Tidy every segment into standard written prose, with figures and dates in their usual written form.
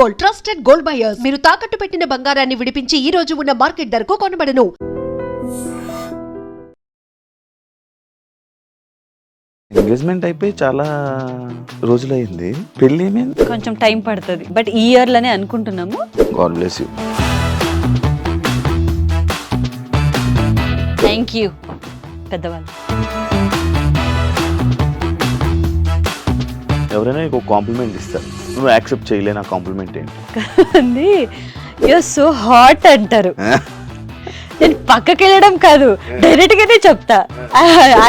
Gold, trusted gold buyers. మీరు తాకట్టు పెట్టిన బంగారాన్ని విడిపించి ఈ రోజు ఉన్న మార్కెట్ ధరకు కొనబడను. ఎంగేజ్మెంట్ అయిపోయి చాలా రోజులైంది. పెళ్లి ఏమైంది? కొంచెం టైం పడుతుంది, బట్ ఈ ఇయర్ లోనే అనుకుంటున్నాము. God bless you. Thank you పెద్దవాళ్ళు. ఎవరైనా నీకు కాంప్లిమెంట్ ఇస్తారు, నువ్వు యాక్సెప్ట్ చేయలే. నా కాంప్లిమెంట్ ఏంటి? యూఆర్ సో హాట్ అంటారు. నేను పక్కకి వెళ్ళడం కాదు, డైరెక్ట్ గానే చెప్తా.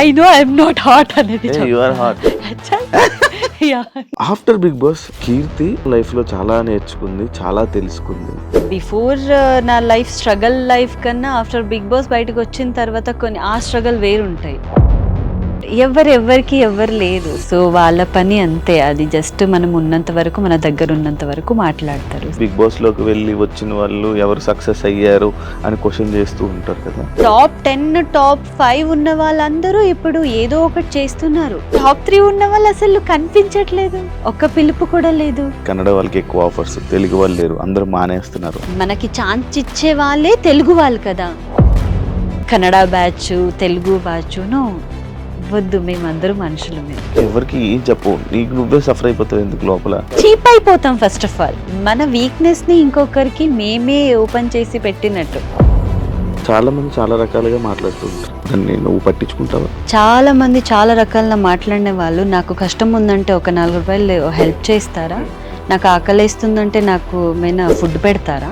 I know I'm not hot అనేది. You are hot. After Bigg Boss Keerthi life లో చాలా నేర్చుకుంది, చాలా తెలుసుకుంది. బిఫోర్ నా లైఫ్ స్ట్రగల్ లైఫ్ కన్నా ఆఫ్టర్ బిగ్ బాస్ బయటకు వచ్చిన తర్వాత కొన్ని ఆ స్ట్రగల్ వేరుంటాయి. ఎవరికి ఎవరు లేదు, సో వాళ్ళ పని అంతే. అది జస్ట్ మనం ఉన్నంత వరకు, మన దగ్గర ఉన్నంత వరకు మాట్లాడతారు. బిగ్ బాస్ లోకి వెళ్ళి వచ్చిన వాళ్ళు ఎవరు సక్సెస్ అయ్యారు అని క్వశ్చన్ చేస్తూ ఉంటారు కదా. టాప్ 10 టాప్ 5 ఉన్న వాళ్ళందరూ ఇప్పుడు ఏదో ఒకటి చేస్తున్నారు. టాప్ 3 ఉన్న వాళ్ళు అసలు కనిపించట్లేదు, ఒక్క పిలుపు కూడా లేదు. కన్నడ వాళ్ళకి ఎక్కువ ఆఫర్స్, తెలుగు వాళ్ళు లేరు, అందరూ మానేస్తున్నారు. మనకి ఛాన్స్ ఇచ్చే వాళ్ళే తెలుగు వాళ్ళు కదా. కన్నడ బ్యాచ్, తెలుగు బ్యాచ్ వద్దు, మేమందరూ మనుషులమే. ఎవరికి ఏం చెప్పు, నీకు నువ్వే సఫర్ అయిపోతావు. ఎందుకు లోపల చీప్ అయిపోతాం. ఫస్ట్ ఆఫ్ ఆల్ మన వీక్నెస్ ని ఇంకొకరికి మేమే ఓపెన్ చేసి పెట్టినట్టు. చాలా మంది చాలా రకాలుగా మాట్లాడుతూ ఉంటారు, దాన్ని నువ్వు పట్టించుకుంటావా? చాలా మంది చాలా రకాల మాట్లాడిన వాళ్ళు, నాకు కష్టం ఉందంటే ఒక 4 రూపాయలు హెల్ప్ చేస్తారా, నాకు ఆకలిస్తుందంటే నాకు ఏమైనా ఫుడ్ పెడతారా.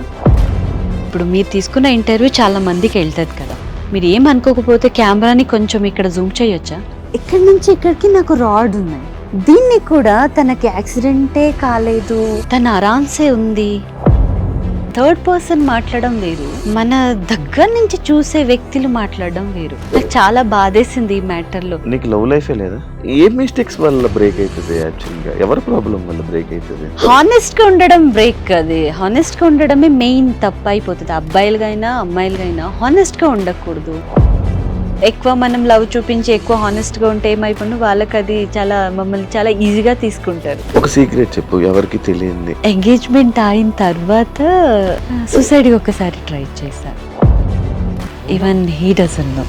ఇప్పుడు మీరు తీసుకున్న ఇంటర్వ్యూ చాలా మందికి వెళ్తుంది కదా, మీరు ఏమనుకోకపోతే కెమెరాని కొంచెం ఇక్కడ జూమ్ చేయొచ్చా? ఇక్కడి నుంచి ఇక్కడికి నాకు రాడ్ ఉన్నాయి, దీన్ని కూడా తనకి యాక్సిడెంటే కాలేదు, తన ఆరామ్సే ఉంది. థర్డ్ పర్సన్ మాట్లాడడం వేరు, మన దగ్గర నుంచి చూసే వ్యక్తులు మాట్లాడడం వేరు. నాకు చాలా బాధేసింది ఈ మ్యాటర్ లో. నీకు లవ్ లైఫే లేదా? ఏ మిస్టేక్స్ వల్ల బ్రేక్ అవుతుంది? యాక్చువల్గా ఎవరి ప్రాబ్లం వల్ల బ్రేక్ అవుతుంది? హానెస్ట్ గా ఉండడం బ్రేక్. అది హానెస్ట్ గా ఉండడమే మెయిన్ తప్పు అయిపోతుంది. అబ్బాయిలుగైనా అమ్మాయిలుగైనా హానెస్ట్ గా ఉండకూడదు. ఎక్కువ మనం లవ్ చూపించి ఎక్కువ హానెస్ట్ గా ఉంటే ఏమైపోయినా వాళ్ళకి అది చాలా, మమ్మల్ని చాలా ఈజీగా తీసుకుంటారు. ఒక సీక్రెట్ చెప్పు, ఎవరికి తెలియంది. ఎంగేజ్మెంట్ అయిన తర్వాత సూసైడ్ ఒకసారి ట్రై చేశాను. Even he doesn't know.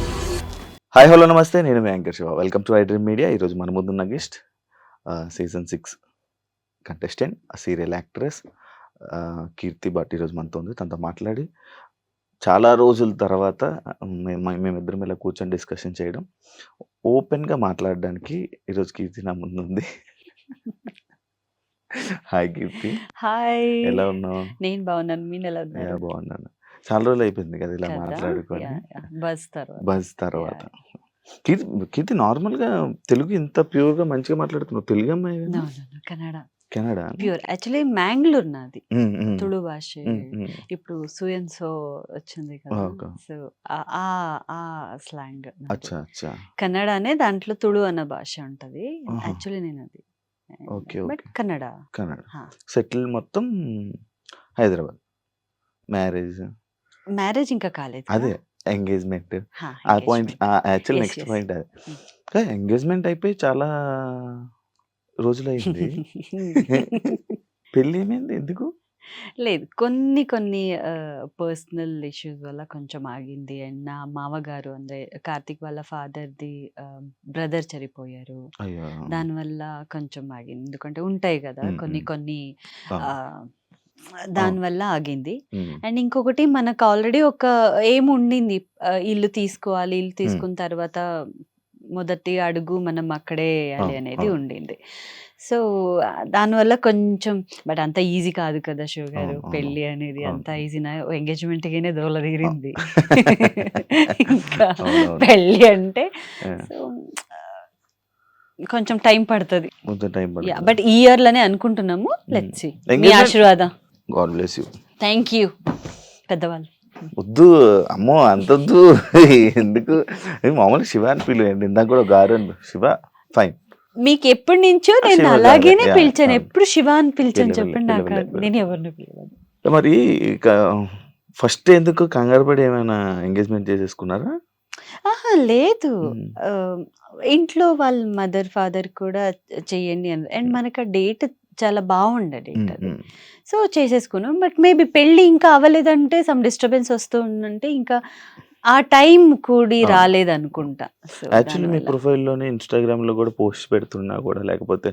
Hi hello నమస్తే, నేను మీ anchor Shiva. Welcome to I Dream Media. ఈరోజు మన ముందున్న guest season 6 contestant, serial actress Keerthi Bhat ఈరోజు మనతో ఉంది. తనతో మాట్లాడి చాలా రోజుల తర్వాత మేమిద్దరం ఇలా కూర్చొని డిస్కషన్ చేయడం, ఓపెన్గా మాట్లాడడానికి ఈరోజు కీర్తి నా ముందు ఉంది. హాయ్ కీర్తి. హాయ్, ఎలా ఉన్నావు? నేను బాగున్నాను, మీరు ఎలా ఉన్నారు? బాగున్నాను. చాలా రోజులు అయిపోయింది కదా ఇలా మాట్లాడుకొని. బజ్ తర్వాత కీర్తి నార్మల్గా తెలుగు ఇంత ప్యూర్గా మంచిగా మాట్లాడుతున్నావు. తెలుగు అమ్మాయి? Canada pure. యాక్చువల్లీ మ్యాంగ్లూర్ నాది, తుళు భాష. ఇప్పుడు సుయన్సో వచ్చింది కదా, సో ఆ స్లాంగ్ కన్నడనే. దాంట్లో తుళు అన్న భాష ఉంటది. యాక్చువల్లీ నేను అది బట్ కన్నడ. సెటిల్ మొత్తం హైదరాబాద్. మ్యారేజ్ ఇంకా కాలేదు. అదే ఎంగేజ్మెంట్. ఆ పాయింట్ యాక్చువల్ నెక్స్ట్ పాయింట్ అదే. ఎంగేజ్మెంట్ అయిపోయి చాలా రోజులైంది. పెళ్ళి ఏమైంది? ఎందుకు? లేదు, కొన్ని పర్సనల్ ఇష్యూస్ వల్ల కొంచెం ఆగింది. అండ్ నా మామగారు అంటే కార్తిక్ వాళ్ళ ఫాదర్ది బ్రదర్ చనిపోయారు, దానివల్ల కొంచెం ఆగింది. ఎందుకంటే ఉంటాయి కదా కొన్ని దానివల్ల ఆగింది. అండ్ ఇంకొకటి, మనకు ఆల్రెడీ ఒక ఏం ఉండింది, ఇల్లు తీసుకోవాలి, ఇల్లు తీసుకున్న తర్వాత మొదటి అడుగు మనం అక్కడే వేయాలి అనేది ఉండింది. సో దానివల్ల కొంచెం, బట్ అంత ఈజీ కాదు కదా శివ గారు, పెళ్ళి అనేది అంత ఈజీనా? ఎంగేజ్మెంట్ గానే దోల తీరింది, ఇంకా పెళ్ళి అంటే సో కొంచెం టైం పడుతుంది. బట్ ఈ ఇయర్ లోనే అనుకుంటున్నాము. Let's see. మీ ఆశీర్వాదం. God bless you. Thank you పెద్దవాళ్ళు. వద్దు అమ్మో, అంతొద్దు. ఎందుకు? మామూలు శివ అని పిలువండి. ఇందాక కూడా గారు అని. శివ ఫైన్. మీకు ఎప్పటి నుంచో నేను అలాగేనే పిలిచాను, ఎప్పుడు శివ అని పిలిచాను. చెప్పండి నాకు, నేను ఎవరిని పిలవాలి. మరి ఫస్ట్ ఎందుకు కంగారు పడి ఏమైనా ఎంగేజ్మెంట్ చేసేసుకున్నారా? లేదు, ఇంట్లో వాళ్ళ మదర్ ఫాదర్ కూడా చెయ్యండి అని. అండ్ మనకు ఆ డేట్ చాలా బాగుండే డేట్ అది. సో చేసేసుకున్నాం. బట్ మేబీ పెళ్ళి ఇంకా అవ్వలేదంటే సమ్ డిస్టర్బెన్స్ వస్తూ ఉందంటే ఇంకా ఆ టైం కూడి రాలేదనుకుంటా. సో యాక్చువల్లీ మీ దానివల్ల ప్రొఫైల్లోనే ఇన్స్టాగ్రామ్లో కూడా పోస్ట్ పెడుతున్నా కూడా లేకపోతే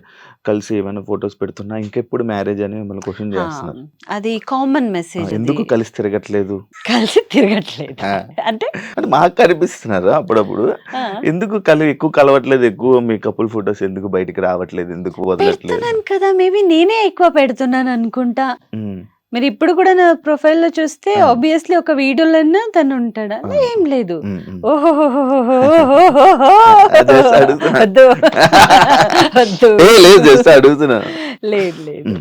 కలిసి ఏమైనా ఫొటోస్ పెడుతున్నా ఇంకెప్పుడు మ్యారేజ్ అని మిమ్మల్ని క్వశ్చన్ చేస్తున్నారు. అది కామన్ మెసేజ్. ఎందుకు కలిసి తిరగట్లేదు కలిసి తిరగట్లేదు ఆ. అంటే అంటే మాకు కనిపిస్తున్నారు అప్పుడప్పుడు. ఆ, ఎందుకు ఎక్కువ కలవట్లేదు, ఎక్కువ మీ కపుల్ ఫొటోస్ ఎందుకు బయటికి రావట్లేదు, ఎందుకు వదలట్లేదు? పెడుతున్నాను కదా, మేబీ నేనే ఎక్కువ పెడుతున్నాను అనుకుంటా. ఉమ్, మీరు ఇప్పుడు కూడా నా ప్రొఫైల్ లో చూస్తే ఆ. ఆబ్వియస్లీ ఒక వీడియోలన్నా తను ఉంటాడా? ఆ. ఏం లేదు. ఉమ్, ఉమ్. ఓహోహోహోహోహోహో. Just అడుగుతున్నా. వద్దు వద్దు. లేదు జస్ట్ అడుగుతున్నా. లేదు లేదు.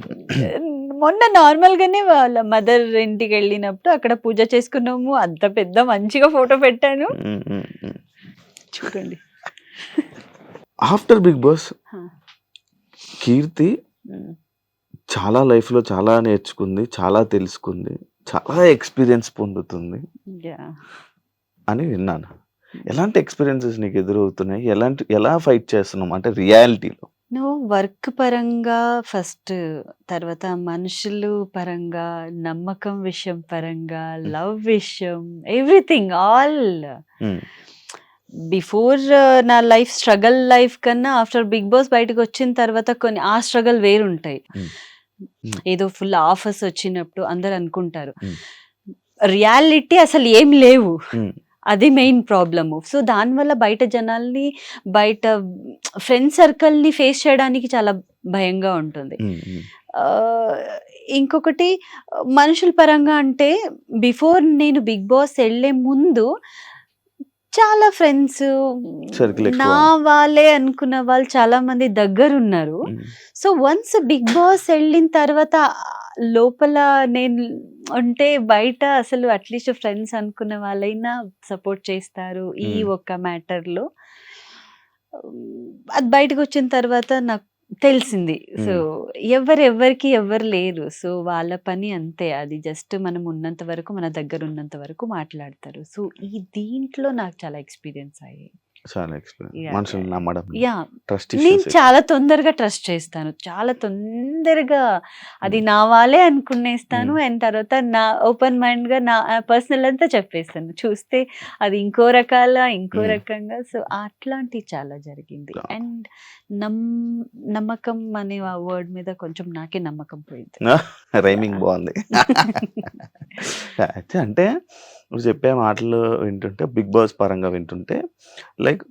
మొన్న నార్మల్ గానే వాళ్ళ మదర్ ఇంటికి వెళ్ళినప్పుడు అక్కడ పూజ చేసుకున్నాము. అంత పెద్ద మంచిగా ఫోటో పెట్టాను, ఉమ్, ఉమ్, ఉమ్. చూడండి. ఆఫ్టర్ బిగ్ బాస్ హా. కీర్తి ఉమ్. చాలా లైఫ్లో చాలా నేర్చుకుంది, చాలా తెలుసుకుంది, చాలా ఎక్స్పీరియన్స్ పొందుతుంది Yeah. అని విన్నాను. ఎలాంటి ఎక్స్పీరియన్సెస్ నీకు ఎదురవుతున్నాయి, ఎలా ఫైట్ చేస్తున్నాం అంటే రియాలిటీలో? నువ్వు వర్క్ పరంగా ఫస్ట్, తర్వాత మనుషులు పరంగా, నమ్మకం విషయం పరంగా, లవ్ విషయం, ఎవ్రీథింగ్ ఆల్. బిఫోర్ నా లైఫ్ స్ట్రగల్ లైఫ్ కన్నా ఆఫ్టర్ బిగ్ బాస్ బయటకు వచ్చిన తర్వాత కొన్ని ఆ స్ట్రగల్ వేరుంటాయి. ఏదో ఫుల్ ఆఫర్స్ వచ్చినప్పుడు అందరు అనుకుంటారు, రియాలిటీ అసలు ఏం లేవు. అది మెయిన్ ప్రాబ్లము. సో దానివల్ల బయట జనాల్ని, బయట ఫ్రెండ్ సర్కిల్ని ఫేస్ చేయడానికి చాలా భయంగా ఉంటుంది. ఇంకొకటి మనుషుల పరంగా అంటే బిఫోర్ నేను బిగ్ బాస్ వెళ్ళే ముందు చాలా ఫ్రెండ్స్ Circle ఎక్కువ. నా వాళ్ళే అనుకున్న వాళ్ళు చాలా మంది దగ్గరున్నారు. సో వన్స్ బిగ్ బాస్ వెళ్ళిన తర్వాత లోపల నేను ఉంటే బయట అసలు అట్లీస్ట్ ఫ్రెండ్స్ అనుకున్న వాళ్ళైనా సపోర్ట్ చేస్తారు ఈ ఒక్క మ్యాటర్లో. అది బయటకు వచ్చిన తర్వాత నాకు తెలిసింది. సో ఎవరికి ఎవరు లేరు. సో వాళ్ళ పని అంతే. అది జస్ట్ మనం ఉన్నంత వరకు, మన దగ్గర ఉన్నంత వరకు మాట్లాడతారు. సో ఈ దీంట్లో నాకు చాలా ఎక్స్పీరియన్స్ అయ్యాయి. చాలా ఎక్స్పీరియన్స్. Yeah, మనుషులు yeah. నమ్మడం, యా, ట్రస్ట్ నేను ఇష్యూస్. చాలా తొందరగా ట్రస్ట్ చేస్తాను, చాలా తొందరగా అది నా వాళ్ళే అనుకునేస్తాను. అండ్ తర్వాత నా ఓపెన్ మైండ్ గా నా పర్సనల్ అంతా చెప్పేస్తాను. చూస్తే అది ఇంకో రకంగా. సో అట్లాంటి చాలా జరిగింది. అండ్ నమ్మకం అనే ఆ వర్డ్ మీద కొంచెం నాకే నమ్మకం పోయింది. రైమింగ్ బాగుంది. అయితే అంటే నువ్వు చెప్పే మాటలు వింటుంటే, బిగ్ బాస్ పరంగా వింటుంటే, లైక్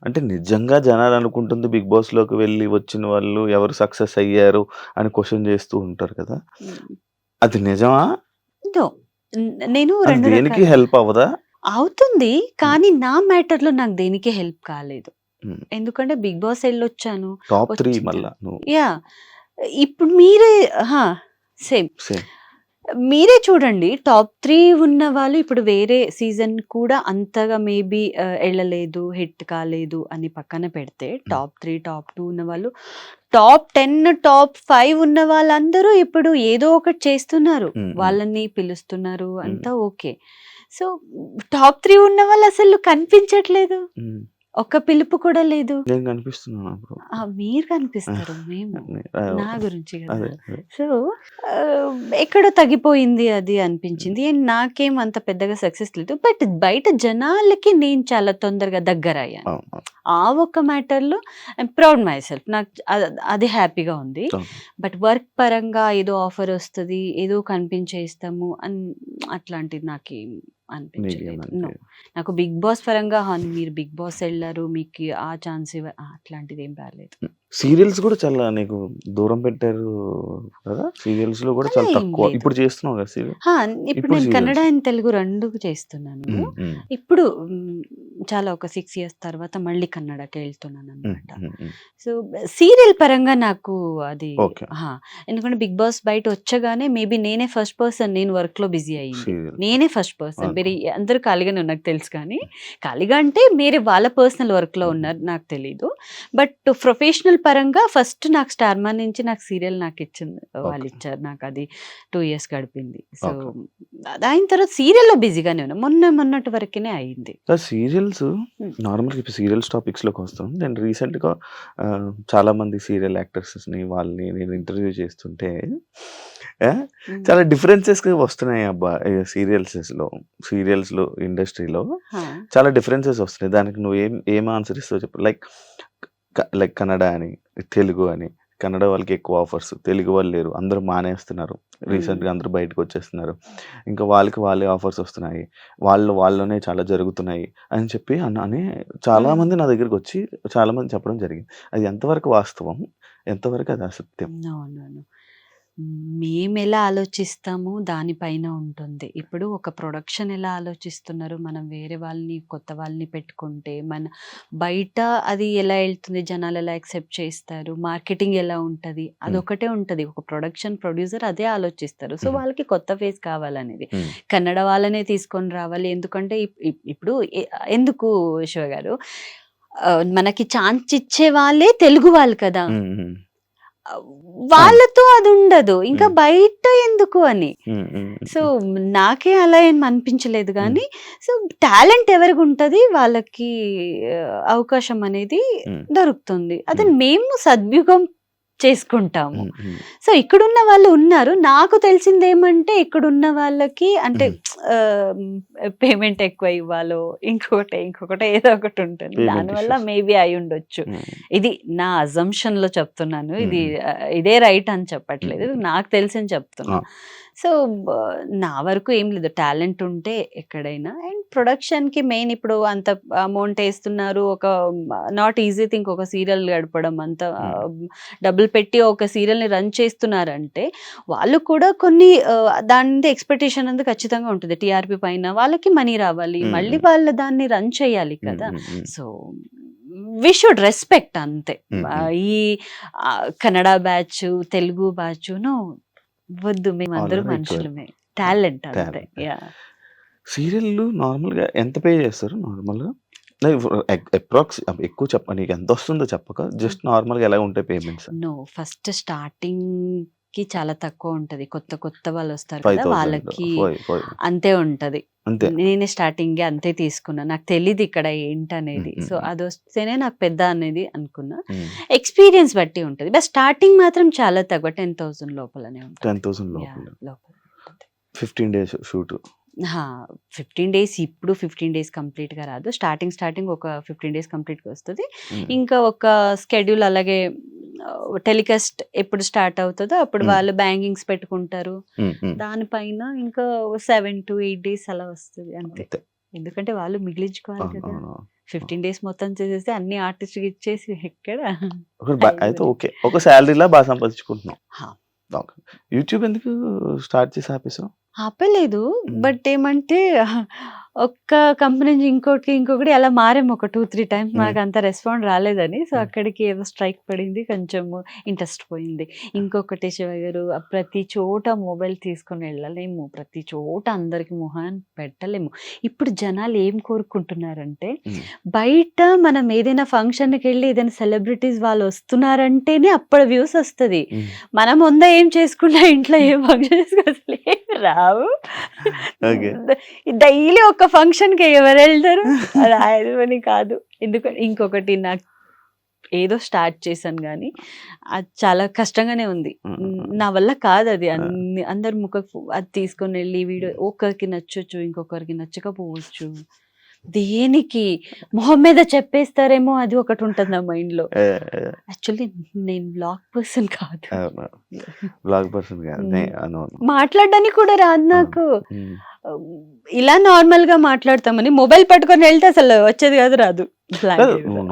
అంటే నిజంగా జనాలు అనుకుంటుంది బిగ్ బాస్లోకి వెళ్ళి వచ్చిన వాళ్ళు ఎవరు సక్సెస్ అయ్యారు అని క్వశ్చన్ చేస్తూ ఉంటారు కదా, అది నిజమా? No. నేను అది రెండు దేనికి రకాల హెల్ప్ అవ్వదా? అవుతుంది, కానీ నా మ్యాటర్ లో నాకు దేనికి హెల్ప్ కాలేదు. Hmm. ఎందుకంటే బిగ్ బాస్ వెళ్ళొచ్చాను. టాప్ 3 వచ్చిన మళ్ళా నువ్వు యా, ఇప్పుడు మీరే సేమ్ సేమ్. మీరే చూడండి, టాప్ 3 ఉన్న వాళ్ళు ఇప్పుడు వేరే సీజన్ కూడా అంతగా మేబీ వెళ్ళలేదు, హిట్ కాలేదు అని పక్కన పెడితే, టాప్ 3 టాప్ 2 ఉన్న వాళ్ళు, టాప్ 10 టాప్ 5 ఉన్న వాళ్ళందరూ ఇప్పుడు ఏదో ఒకటి చేస్తున్నారు, వాళ్ళని పిలుస్తున్నారు, అంతా ఓకే. సో టాప్ 3 ఉన్న వాళ్ళు అసలు కనిపించట్లేదు, ఒక్క పిలుపు కూడా లేదు. నేను కనిపిస్తున్నాను అప్పుడు. మీరు కనిపిస్తారు, మేము నా గురించి కదా. అదే సో ఎక్కడో తగ్గిపోయింది అది అనిపించింది. అండ్ నాకేం అంత పెద్దగా సక్సెస్ లేదు, బట్ బయట జనాలకి నేను చాలా తొందరగా దగ్గర అయ్యాను. ఆ ఒక్క మ్యాటర్లో ఐఎమ్ ప్రౌడ్ మై సెల్ఫ్. నాకు అది హ్యాపీగా ఉంది. బట్ వర్క్ పరంగా ఏదో ఆఫర్ వస్తుంది, ఏదో కనిపించేస్తాము అని అట్లాంటిది నాకేం అనిపించలేదు. No. నాకు బిగ్ బాస్ పరంగా మీరు బిగ్ బాస్ వెళ్ళారు, మీకు ఆ ఛాన్స్ అట్లాంటిది ఏం రాలేదు. సీరియల్స్ కూడా చాలా నీకు దూరం పెట్టారు కదా, సీరియల్స్ లో కూడా చాలా అలా ఏం తక్కువ. లేదు. ఇప్పుడు చేస్తున్నావు కదా సీరియల్? ఇప్పుడు ఇప్పుడు నేను serials. కన్నడ అండ్ తెలుగు రెండు చేస్తున్నాను. ఇప్పుడు చాలా ఒక 6 years తర్వాత మళ్ళీ కన్నడకి వెళ్తున్నాను అనమాట. సో సీరియల్ పరంగా నాకు అది Okay. ఎందుకంటే బిగ్ బాస్ బయట వచ్చగానే మేబీ నేనే ఫస్ట్ పర్సన్, నేను వర్క్ లో బిజీ అయ్యింది, సీరియల్ నేనే ఫస్ట్ పర్సన్. Okay. వేరే అందరూ ఖాళీగానే నాకు తెలుసు, కానీ ఖాళీగా అంటే మీరే వాళ్ళ పర్సనల్ వర్క్ లో ఉన్నారు నాకు తెలీదు. బట్ ప్రొఫెషనల్ పరంగా ఫస్ట్ నాకు స్టార్మా నుంచి నాకు సీరియల్ నాకు ఇచ్చింది, వాళ్ళు Okay. ఇచ్చారు నాకు. అది 2 years గడిపింది. So Okay. అది అయిన తర్వాత సీరియల్లో బిజీగానే ఉన్నా, మొన్నటి వరకునే అయింది. సీరియల్స్ సీరియల్స్ నార్మల్గా ఇప్పుడు సీరియల్స్ టాపిక్స్లోకి వస్తాం. నేను రీసెంట్గా చాలామంది సీరియల్ యాక్టర్స్ని వాళ్ళని నేను ఇంటర్వ్యూ చేస్తుంటే ఆ, చాలా డిఫరెన్సెస్ వస్తున్నాయి అబ్బా సీరియల్స్లో ఇండస్ట్రీలో చాలా డిఫరెన్సెస్ వస్తున్నాయి. దానికి నువ్వు ఏం ఆన్సర్ ఇస్తావు చెప్పు. లైక్ కన్నడ అని, తెలుగు అని. కన్నడ వాళ్ళకి ఎక్కువ ఆఫర్స్, తెలుగు వాళ్ళు లేరు, అందరూ మానేస్తున్నారు. రీసెంట్గా అందరూ బయటకు వచ్చేస్తున్నారు. ఇంకా వాళ్ళే ఆఫర్స్ వస్తున్నాయి, వాళ్ళలోనే చాలా జరుగుతున్నాయి అని చెప్పి అని చాలామంది నా దగ్గరికి వచ్చి చాలామంది చెప్పడం జరిగింది. అది ఎంతవరకు వాస్తవం, ఎంతవరకు అది అసత్యం? అవునవును. మేము ఎలా ఆలోచిస్తాము దానిపైన ఉంటుంది. ఇప్పుడు ఒక ప్రొడక్షన్ ఎలా ఆలోచిస్తున్నారు, మనం వేరే వాళ్ళని కొత్త వాళ్ళని పెట్టుకుంటే మన బయట అది ఎలా వెళ్తుంది, జనాలు ఎలా యాక్సెప్ట్ చేస్తారు, మార్కెటింగ్ ఎలా ఉంటుంది, అదొకటే ఉంటుంది. ఒక ప్రొడ్యూసర్ అదే ఆలోచిస్తారు. సో వాళ్ళకి కొత్త ఫేస్ కావాలనేది కన్నడ వాళ్ళనే తీసుకొని రావాలి. ఎందుకంటే ఇప్పుడు ఎందుకు శివ గారు, మనకి ఛాన్స్ ఇచ్చే వాళ్ళే తెలుగు వాళ్ళు కదా, వాళ్ళతో అది ఉండదు, ఇంకా బయట ఎందుకు అని. సో నాకే అలా ఏం అనిపించలేదు. కానీ సో టాలెంట్ ఎవరికి ఉంటుంది వాళ్ళకి అవకాశం అనేది దొరుకుతుంది, అది మేము సద్వినియోగం చేసుకుంటాము. సో ఇక్కడున్న వాళ్ళు ఉన్నారు. నాకు తెలిసింది ఏమంటే ఇక్కడున్న వాళ్ళకి అంటే పేమెంట్ ఎక్కువ ఇవ్వాలో ఇంకొకటి ఏదో ఒకటి ఉంటుంది. దానివల్ల మేబీ అయి ఉండొచ్చు. ఇది నా అజంప్షన్ లో చెప్తున్నాను, ఇదే రైట్ అని చెప్పట్లేదు, నాకు తెలిసి చెప్తున్నా. సో నా వరకు ఏం లేదు, టాలెంట్ ఉంటే ఎక్కడైనా. అండ్ ప్రొడక్షన్కి మెయిన్ ఇప్పుడు అంత అమౌంట్ వేస్తున్నారు, ఒక నాట్ ఈజీ థింగ్ ఒక సీరియల్ గడపడం, అంత డబ్బులు పెట్టి ఒక సీరియల్ని రన్ చేస్తున్నారంటే వాళ్ళు కూడా కొన్ని దాని ఎక్స్పెక్టేషన్ అనేది ఖచ్చితంగా ఉంటుంది. టీఆర్పీ పైన వాళ్ళకి మనీ రావాలి, మళ్ళీ వాళ్ళు దాన్ని రన్ చేయాలి కదా. సో వి షుడ్ రెస్పెక్ట్ అంతే. ఈ Kannada batch, Telugu batch no వద్దు, మేమందరూ మనుషులమే, టాలెంట్ అంతే. సీరియల్ నార్మల్గా ఎంత పే చేస్తారు నార్మల్గా? అప్రాక్స్ ఎక్కువ చెప్ప, నీకు ఎంత వస్తుందో చెప్పక, జస్ట్ నార్మల్గా ఎలా ఉంటాయి పేమెంట్స్? నో, ఫస్ట్ స్టార్టింగ్ కి చాలా తక్కువ ఉంటది. కొత్త వాళ్ళు వస్తారు కదా, వాళ్ళకి అంతే ఉంటది. నేనే స్టార్టింగ్ అంతే తీసుకున్నా, నాకు తెలియదు ఇక్కడ ఏంటనేది. సో అది వస్తేనే నాకు పెద్ద అనేది అనుకున్నా. ఎక్స్పీరియన్స్ బట్టి ఉంటది, బట్ స్టార్టింగ్ మాత్రం చాలా తక్కువ, 10,000 లోపలనే ఉంటుంది. 10,000 లోపల 15 days షూట్. 15 days, ఇప్పుడు 15 days కంప్లీట్ గా రాదు. స్టార్టింగ్ ఒక 15 days కంప్లీట్ గా వస్తుంది. ఇంకా ఒక స్కెడ్యూల్ అలాగే టెలికాస్ట్ ఎప్పుడు స్టార్ట్ అవుతుందో అప్పుడు వాళ్ళు బ్యాంకింగ్స్ పెట్టుకుంటారు, దానిపైన ఇంకా 7 to 8 days అలా వస్తుంది అంతే. ఎందుకంటే వాళ్ళు మిగిలించుకోవాలి కదా. 15 days మొత్తం చేసేసి అన్ని ఆర్టిస్ట్ ఇచ్చేసి ఎక్కడ అయితే ఓకే, ఒక శాలరీలా బాగా సంపాదించుకుంటున్నాం. యూట్యూబ్ ఎందుకు స్టార్ట్ చేసి ఆపేసావు? ఆపలేదు, బట్ ఏమంటే ఒక్క కంపెనీ నుంచి ఇంకొకటి అలా మారేమో ఒక 2-3 times. మనకు అంత రెస్పాండ్ రాలేదని, సో అక్కడికి ఏదో స్ట్రైక్ పడింది, కొంచెం ఇంట్రెస్ట్ పోయింది. ఇంకొకటి శివ గారు, ప్రతి చోట మొబైల్ తీసుకొని వెళ్ళలేము, ప్రతి చోట అందరికి మొహాన్ని పెట్టలేము. ఇప్పుడు జనాలు ఏం కోరుకుంటున్నారంటే, బయట మనం ఏదైనా ఫంక్షన్కి వెళ్ళి ఏదైనా సెలబ్రిటీస్ వాళ్ళు వస్తున్నారంటేనే అప్పుడు వ్యూస్ వస్తుంది. మనం ముందా ఏం చేసుకున్నా ఇంట్లో ఏం ఫంక్షన్ అసలు రావు. డైలీ ఒక ఫంక్షన్ కి ఎవరు వెళ్తారు? అది కాదు. ఎందుకంటే ఇంకొకటి, నాకు ఏదో స్టార్ట్ చేశాను కానీ అది చాలా కష్టంగానే ఉంది, నా వల్ల కాదు అది. అందరు అది తీసుకొని వెళ్ళి వీడియో ఒకరికి నచ్చొచ్చు, ఇంకొకరికి నచ్చకపోవచ్చు. దేనికి మొహం మీద చెప్పేస్తారేమో, అది ఒకటి ఉంటుంది నా మైండ్ లో. యాక్చువల్లీ నేను బ్లాగ్ పర్సన్ కాదు, మాట్లాడడానికి కూడా రాదు నాకు. ఇలా నార్మల్ గా మాట్లాడతామని మొబైల్ పట్టుకొని వెళ్తే అసలు వచ్చేది కాదు, రాదు.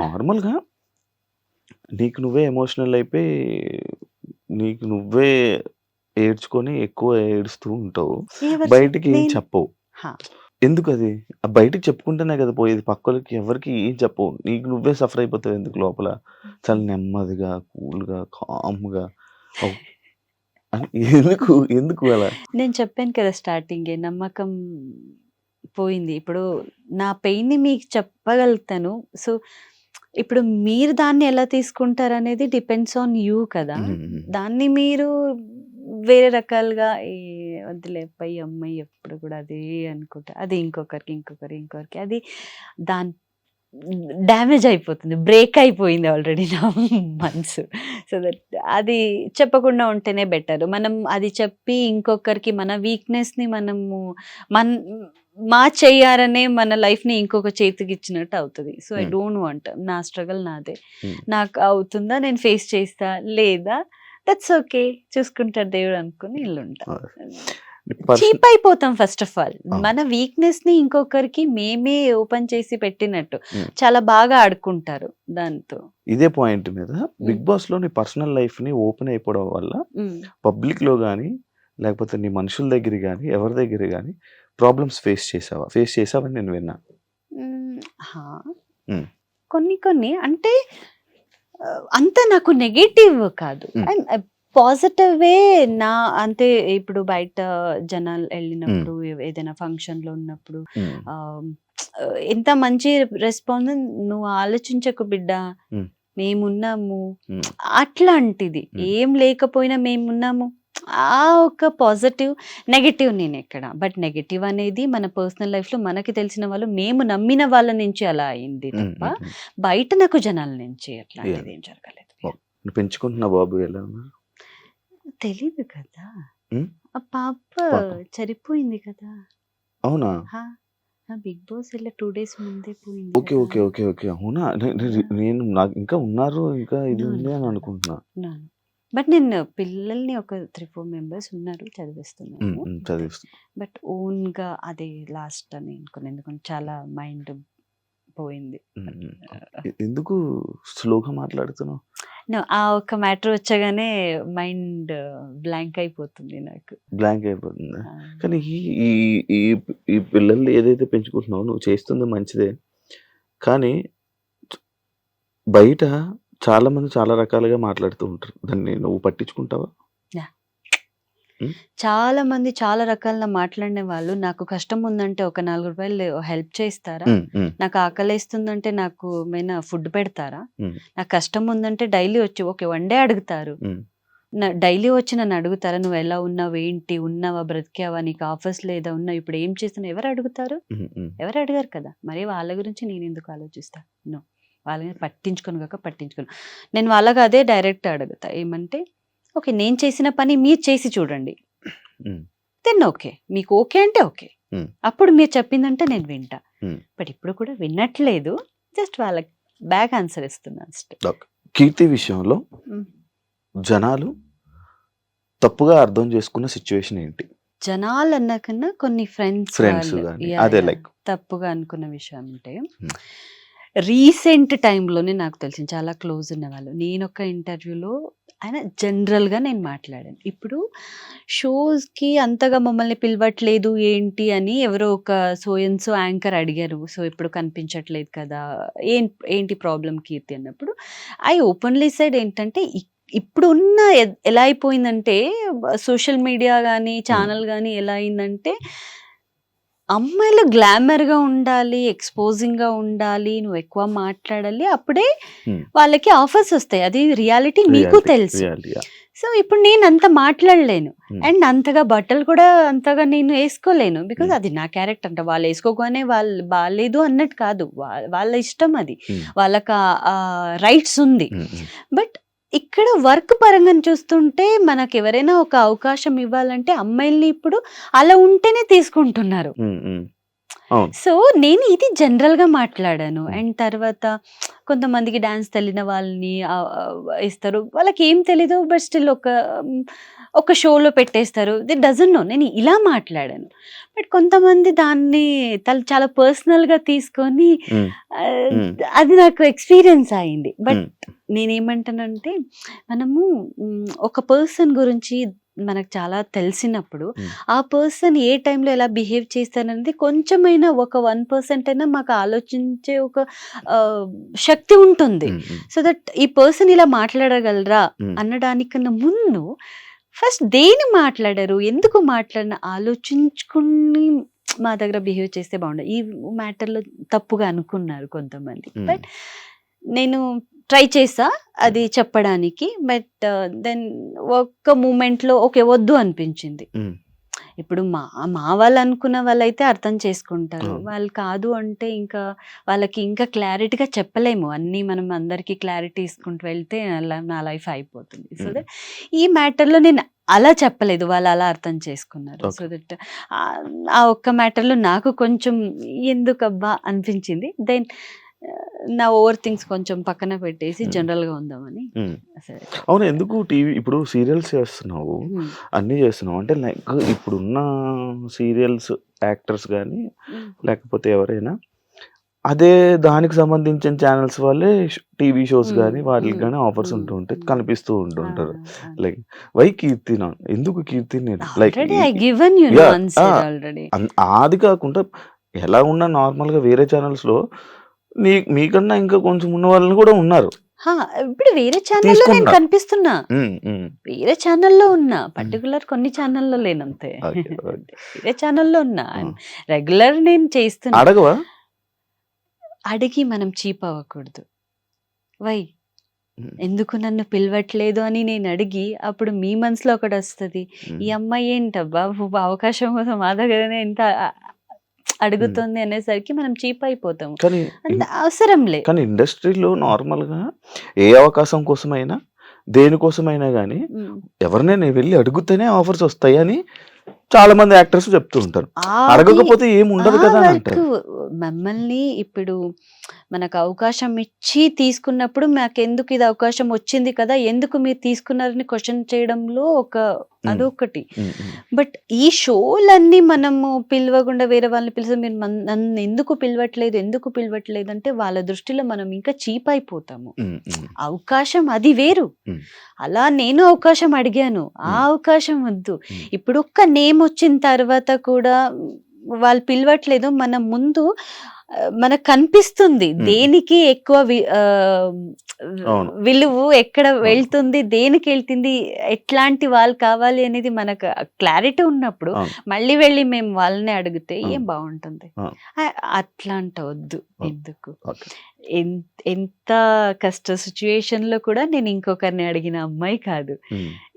నార్మల్ గా నీకు నువ్వే ఎమోషనల్ అయిపోయి నీకు నువ్వే ఏడ్చుకొని ఎక్కువ ఏడుస్తూ ఉంటావు, బయటికి ఏం చెప్పవు. ఎందుకు? అది బయటికి చెప్పుకుంటేనే కదా పోయేది, పక్కలకి ఎవరికి ఏం చెప్పవు, నీకు నువ్వే సఫర్ అయిపోతావు. ఎందుకు లోపల చాలా నెమ్మదిగా, కూల్గా, కామ్గా ఎందుకు అలా? నేను చెప్పాను కదా స్టార్టింగే, నమ్మకం పోయింది. ఇప్పుడు నా పెయిన్ ని మీకు చెప్పగలుగుతాను. సో ఇప్పుడు మీరు దాన్ని ఎలా తీసుకుంటారు అనేది డిపెండ్స్ ఆన్ యూ కదా. దాన్ని మీరు వేరే రకాలుగా వద్దులే అబ్బాయి అమ్మాయి ఎప్పుడు కూడా అదే అనుకుంటా, అది ఇంకొకరికి అది దాని డ్యామేజ్ అయిపోతుంది, బ్రేక్ అయిపోయింది ఆల్రెడీ నా మనసు. సో దట్ అది చెప్పకుండా ఉంటేనే బెటర్. మనం అది చెప్పి ఇంకొకరికి మన వీక్నెస్ని మనము మా చెయ్యారనే మన లైఫ్ని ఇంకొక చేతికి ఇచ్చినట్టు అవుతుంది. సో ఐ డోంట్ వాంట్, నా స్ట్రగల్ నాదే, నాకు అవుతుందా నేను ఫేస్ చేస్తా, లేదా దట్స్ ఓకే చూసుకుంటాడు దేవుడు అనుకుని ఇల్లు ఉంటా. చీప్ అయిపోతాం ఫస్ట్ ఆఫ్ ఆల్. మన వీక్నెస్ ని ఇంకొకరికి మేమే ఓపెన్ చేసి పెట్టినట్టు చాలా బాగా ఆడుకుంటారు దాంతో. ఇదే పాయింట్ మీద బిగ్ బాస్ లో నీ పర్సనల్ లైఫ్ ని ఓపెన్ అయిపోవడం వల్ల పబ్లిక్ లో గానీ లేకపోతే నీ మనుషుల దగ్గర గానీ ఎవరి దగ్గర గానీ ప్రాబ్లమ్స్ ఫేస్ చేసావని నేను విన్నా. కొన్ని అంటే అంత నాకు నెగటివ్ కాదు, పాజిటివే. నా అంటే ఇప్పుడు బయట జనాలు వెళ్ళినప్పుడు ఏదైనా ఫంక్షన్ లో ఉన్నప్పుడు ఎంత మంచి రెస్పాన్స్, నువ్వు ఆలోచించకు బిడ్డ మేమున్నాము అట్లాంటిది, ఏం లేకపోయినా మేమున్నాము, ఆ ఒక పాజిటివ్. నెగటివ్ నేను ఎక్కడ, బట్ నెగటివ్ అనేది మన పర్సనల్ లైఫ్ లో మనకి తెలిసిన వాళ్ళు, మేము నమ్మిన వాళ్ళ నుంచి అలా అయింది తప్ప బయట నాకు జనాల నుంచి అట్లాంటిది ఏం జరగలేదు. పెంచుకుంటున్నా బాబు ఎలా తెలీదు కదా, ఆ పాప చనిపోయింది కదా. అవునా? బిగ్ బాస్ వెళ్ళే 2 days ముందే పోయింది. ఓకే ఓకే ఓకే ఓకే అవునా? నేను నాకు ఇంకా ఉన్నారు, ఇంకా ఇది ఉంది అని అనుకుంటున్నా. బట్ నేను పిల్లల్ని ఒక 3-4 members ఉన్నారు చదివిస్తున్నాను. బట్ ఓన్ గా అదే లాస్ట్ అని అనుకున్నాను, ఎందుకంటే చాలా మైండ్ పోయింది. ఎందుకు స్లోగా మాట్లాడుతున్నావు? ఆ ఒక మ్యాటర్ వచ్చగానే మైండ్ బ్లాంక్ అయిపోతుంది నాకు. బ్లాంక్ అయిపోతుంది. కానీ ఈ పిల్లల్ని ఏదైతే పెంచుకుంటున్నావు నువ్వు చేస్తుంది మంచిదే, కానీ బయట చాలా మంది చాలా రకాలుగా మాట్లాడుతూ ఉంటారు, దాన్ని నువ్వు పట్టించుకుంటావా? చాలా మంది చాలా రకాల మాట్లాడిన వాళ్ళు, నాకు కష్టం ఉందంటే ఒక 4 రూపాయలు హెల్ప్ చేస్తారా, నాకు ఆకలిస్తుందంటే నాకు ఏమైనా ఫుడ్ పెడతారా, నాకు కష్టం ఉందంటే డైలీ వచ్చి ఓకే 1 day అడుగుతారు, డైలీ వచ్చి నన్ను అడుగుతారా నువ్వు ఎలా ఉన్నావు, ఏంటి ఉన్నావా, బ్రతికావా, నీకు ఆఫర్స్ లేదా, ఉన్నావు ఇప్పుడు ఏం చేస్తున్నావు, ఎవరు అడుగుతారు? ఎవరు అడిగారు కదా. మరి వాళ్ళ గురించి నేను ఎందుకు ఆలోచిస్తా? నో, వాళ్ళని పట్టించుకోను. నేను వాళ్ళకి అదే డైరెక్ట్ అడుగుతా, ఏమంటే ఓకే నేను చేసిన పని మీరు చేసి చూడండి, దెన్ ఓకే, మీకు ఓకే అంటే ఓకే, అప్పుడు మీరు చెప్పిందంటే నేను వింటా. బట్ ఇప్పుడు కూడా వినట్లేదు, జస్ట్ వాళ్ళకి బ్యాక్ ఆన్సర్ ఇస్తున్నాను. కీర్తి విషయంలో జనాలు తప్పుగా అర్థం చేసుకున్న సిచ్యువేషన్ ఏంటి? జనాలు అన్న కన్నా కొన్ని ఫ్రెండ్స్ తప్పుగా అనుకున్న విషయం అంటే, రీసెంట్ టైంలోనే నాకు తెలిసింది చాలా క్లోజ్ ఉన్న వాళ్ళు. నేను ఒక ఇంటర్వ్యూలో ఆయన జనరల్గా నేను మాట్లాడాను, ఇప్పుడు షోస్కి అంతగా మమ్మల్ని పిలవట్లేదు ఏంటి అని ఎవరో ఒక సోయన్సో యాంకర్ అడిగారు, సో ఇప్పుడు కనిపించట్లేదు కదా, ఏంటి ప్రాబ్లం కీర్తి అన్నప్పుడు ఐ ఓపెన్లీ సైడ్ ఏంటంటే, ఇప్పుడు ఉన్న ఎలా అయిపోయిందంటే సోషల్ మీడియా కానీ ఛానల్ కానీ ఎలా అయిందంటే, అమ్మాయిలు గ్లామర్గా ఉండాలి, ఎక్స్పోజింగ్గా ఉండాలి, నువ్వు ఎక్కువ మాట్లాడాలి, అప్పుడే వాళ్ళకి ఆఫర్స్ వస్తాయి, అది రియాలిటీ మీకు తెలుసు. సో ఇప్పుడు నేను అంత మాట్లాడలేను, అండ్ అంతగా బట్టలు కూడా అంతగా నేను వేసుకోలేను, బికాజ్ అది నా క్యారెక్టర్. అంటే వాళ్ళు వేసుకోగానే వాళ్ళు బాగాలేదు అన్నట్టు కాదు, వాళ్ళ ఇష్టం, అది వాళ్ళకి రైట్స్ ఉంది. బట్ ఇక్కడ వర్క్ పరంగా చూస్తుంటే మనకు ఎవరైనా ఒక అవకాశం ఇవ్వాలంటే అమ్మాయిల్ని ఇప్పుడు అలా ఉంటేనే తీసుకుంటున్నారు. సో నేను ఇది జనరల్ గా మాట్లాడాను. అండ్ తర్వాత కొంతమందికి డాన్స్ తెలియని వాళ్ళని ఇస్తారు, వాళ్ళకి ఏం తెలీదు, బట్ స్టిల్ ఒక షోలో పెట్టేస్తారు, ది డజంట్ నో. నేను ఇలా మాట్లాడాను. బట్ కొంతమంది దాన్ని చాలా పర్సనల్ గా తీసుకొని అది నాకు ఎక్స్పీరియన్స్ అయింది. బట్ నేనేమంటానంటే, మనము ఒక పర్సన్ గురించి మనకు చాలా తెలిసినప్పుడు ఆ పర్సన్ ఏ టైంలో ఎలా బిహేవ్ చేస్తారనేది కొంచెమైనా ఒక 1% అయినా మాకు ఆలోచించే ఒక శక్తి ఉంటుంది. సో దట్ ఈ పర్సన్ ఇలా మాట్లాడగలరా అనడానికన్నా ముందు ఫస్ట్ దేని మాట్లాడారు, ఎందుకు మాట్లాడిన ఆలోచించుకుని మా దగ్గర బిహేవ్ చేస్తే బాగుండదు. ఈ మ్యాటర్లో తప్పుగా అనుకున్నారు కొంతమంది, బట్ నేను ట్రై చేసా అది చెప్పడానికి. బట్ దెన్ ఒక్క మూమెంట్లో ఓకే వద్దు అనిపించింది, ఇప్పుడు మా వాళ్ళు అనుకున్న వాళ్ళైతే అర్థం చేసుకుంటారు. అవును. వాళ్ళు కాదు అంటే ఇంకా వాళ్ళకి ఇంకా క్లారిటీగా చెప్పలేము. అన్నీ మనం అందరికీ క్లారిటీ ఇసుకుంటూ వెళ్తే నా లైఫ్ అయిపోతుంది. సో దట్ ఈ మ్యాటర్‌లో నేను అలా చెప్పలేదు. వాళ్ళు అలా అర్థం చేసుకున్నారు. So okay. దట్ ఆ ఒక్క మ్యాటర్‌లో నాకు కొంచెం ఎందుకబ్బా అనిపించింది. దెన్ నా ఓవర్ థింగ్స్ కొంచెం పక్కన పెట్టేసి జనరల్‌గా ఉందామని సరే. అవును. ఎందుకు టీవీ ఇప్పుడు సీరియల్స్ చేస్తున్నావు, హ్మ్. అన్నీ చేస్తున్నావు. అంటే లైక్ ఇప్పుడున్న సీరియల్స్ యాక్టర్స్ గానీ, లేకపోతే ఎవరైనా అదే దానికి సంబంధించిన ఛానల్స్ వాళ్ళే టీవీ షోస్ గానీ, వాటికి గానీ ఆఫర్స్ ఉంటూ ఉంటాయి. కనిపిస్తూ ఉంటుంటారు. లైక్ వై కీర్తినా? ఎందుకు కీర్తిని like already I given you yeah! Answer already. అది కాకుండా ఎలా ఉన్నా నార్మల్‌గా వేరే ఛానల్స్‌లో మీకన్నా ఇంకా కొంచెం ఉన్న వాళ్ళు కూడా ఉన్నారు. ఇప్పుడు వేరే ఛానల్‌లో నేను తీసుకుంటున్నా. కనిపిస్తున్నా. వేరే ఛానల్‌లో ఉన్నా. పర్టిక్యులర్ కొన్ని ఛానల్‌లో లేనంతే. ఓకే. ఓకే. వేరే ఛానల్‌లో ఉన్నా. రెగ్యులర్ నేను చేస్తున్నా. అడగవా? అడిగి మనం చీప్ అవ్వకూడదు. వై? హ్మ్. ఎందుకు నన్ను పిలవట్లేదు అని నేను అడిగి అప్పుడు మీ మనసులో ఒకటొస్తది. ఈ అమ్మాయి ఏంటబ్బా అవకాశం కోసం మా దగ్గరనే ఇంత అడుగుతుంది అనేసరికి మనం చీప్ అయిపోతాము. కానీ అంత అవసరంలే. కానీ ఇండస్ట్రీలో నార్మల్‌గా ఏ అవకాశం కోసమైనా, దేనికోసమైనా గానీ ఎవరినైనా వెళ్లి అడుగుతేనే ఆఫర్స్ వస్తాయని చాలా మంది యాక్టర్స్ చెప్తూ ఉంటారు. అడగకపోతే ఏమి ఉండదు కదా అని అంటారు. మమ్మల్ని ఇప్పుడు మనకు అవకాశం ఇచ్చి తీసుకున్నప్పుడు మాకెందుకు ఇది అవకాశం వచ్చింది కదా, ఎందుకు మీరు తీసుకున్నారని క్వశ్చన్ చేయడంలో అదొకటి. బట్ ఈ షోలన్నీ మనము పిలవకుండా వేరే వాళ్ళని పిలిచి మీరు నన్ను ఎందుకు పిలవట్లేదు అంటే వాళ్ళ దృష్టిలో మనం ఇంకా చీప్ అయిపోతాము. అవకాశం అది వేరు. అలా నేను అవకాశం అడిగాను, ఆ అవకాశం వద్దు. ఇప్పుడు ఒక్క నేమ్ వచ్చిన తర్వాత కూడా వాళ్ళు పిలవట్లేదు. మన ముందు మనకు కనిపిస్తుంది దేనికి ఎక్కువ విలువ, ఎక్కడ వెళ్తుంది, దేనికి వెళ్తుంది, ఎట్లాంటి వాళ్ళు కావాలి అనేది మనకు క్లారిటీ ఉన్నప్పుడు మళ్ళీ వెళ్ళి మేము వాళ్ళని అడిగితే ఏం బాగుంటుంది. అట్లాంటి వద్దు. ఎందుకు ఎంత కష్ట సిచ్యుయేషన్ లో కూడా నేను ఇంకొకరిని అడిగిన అమ్మాయి కాదు.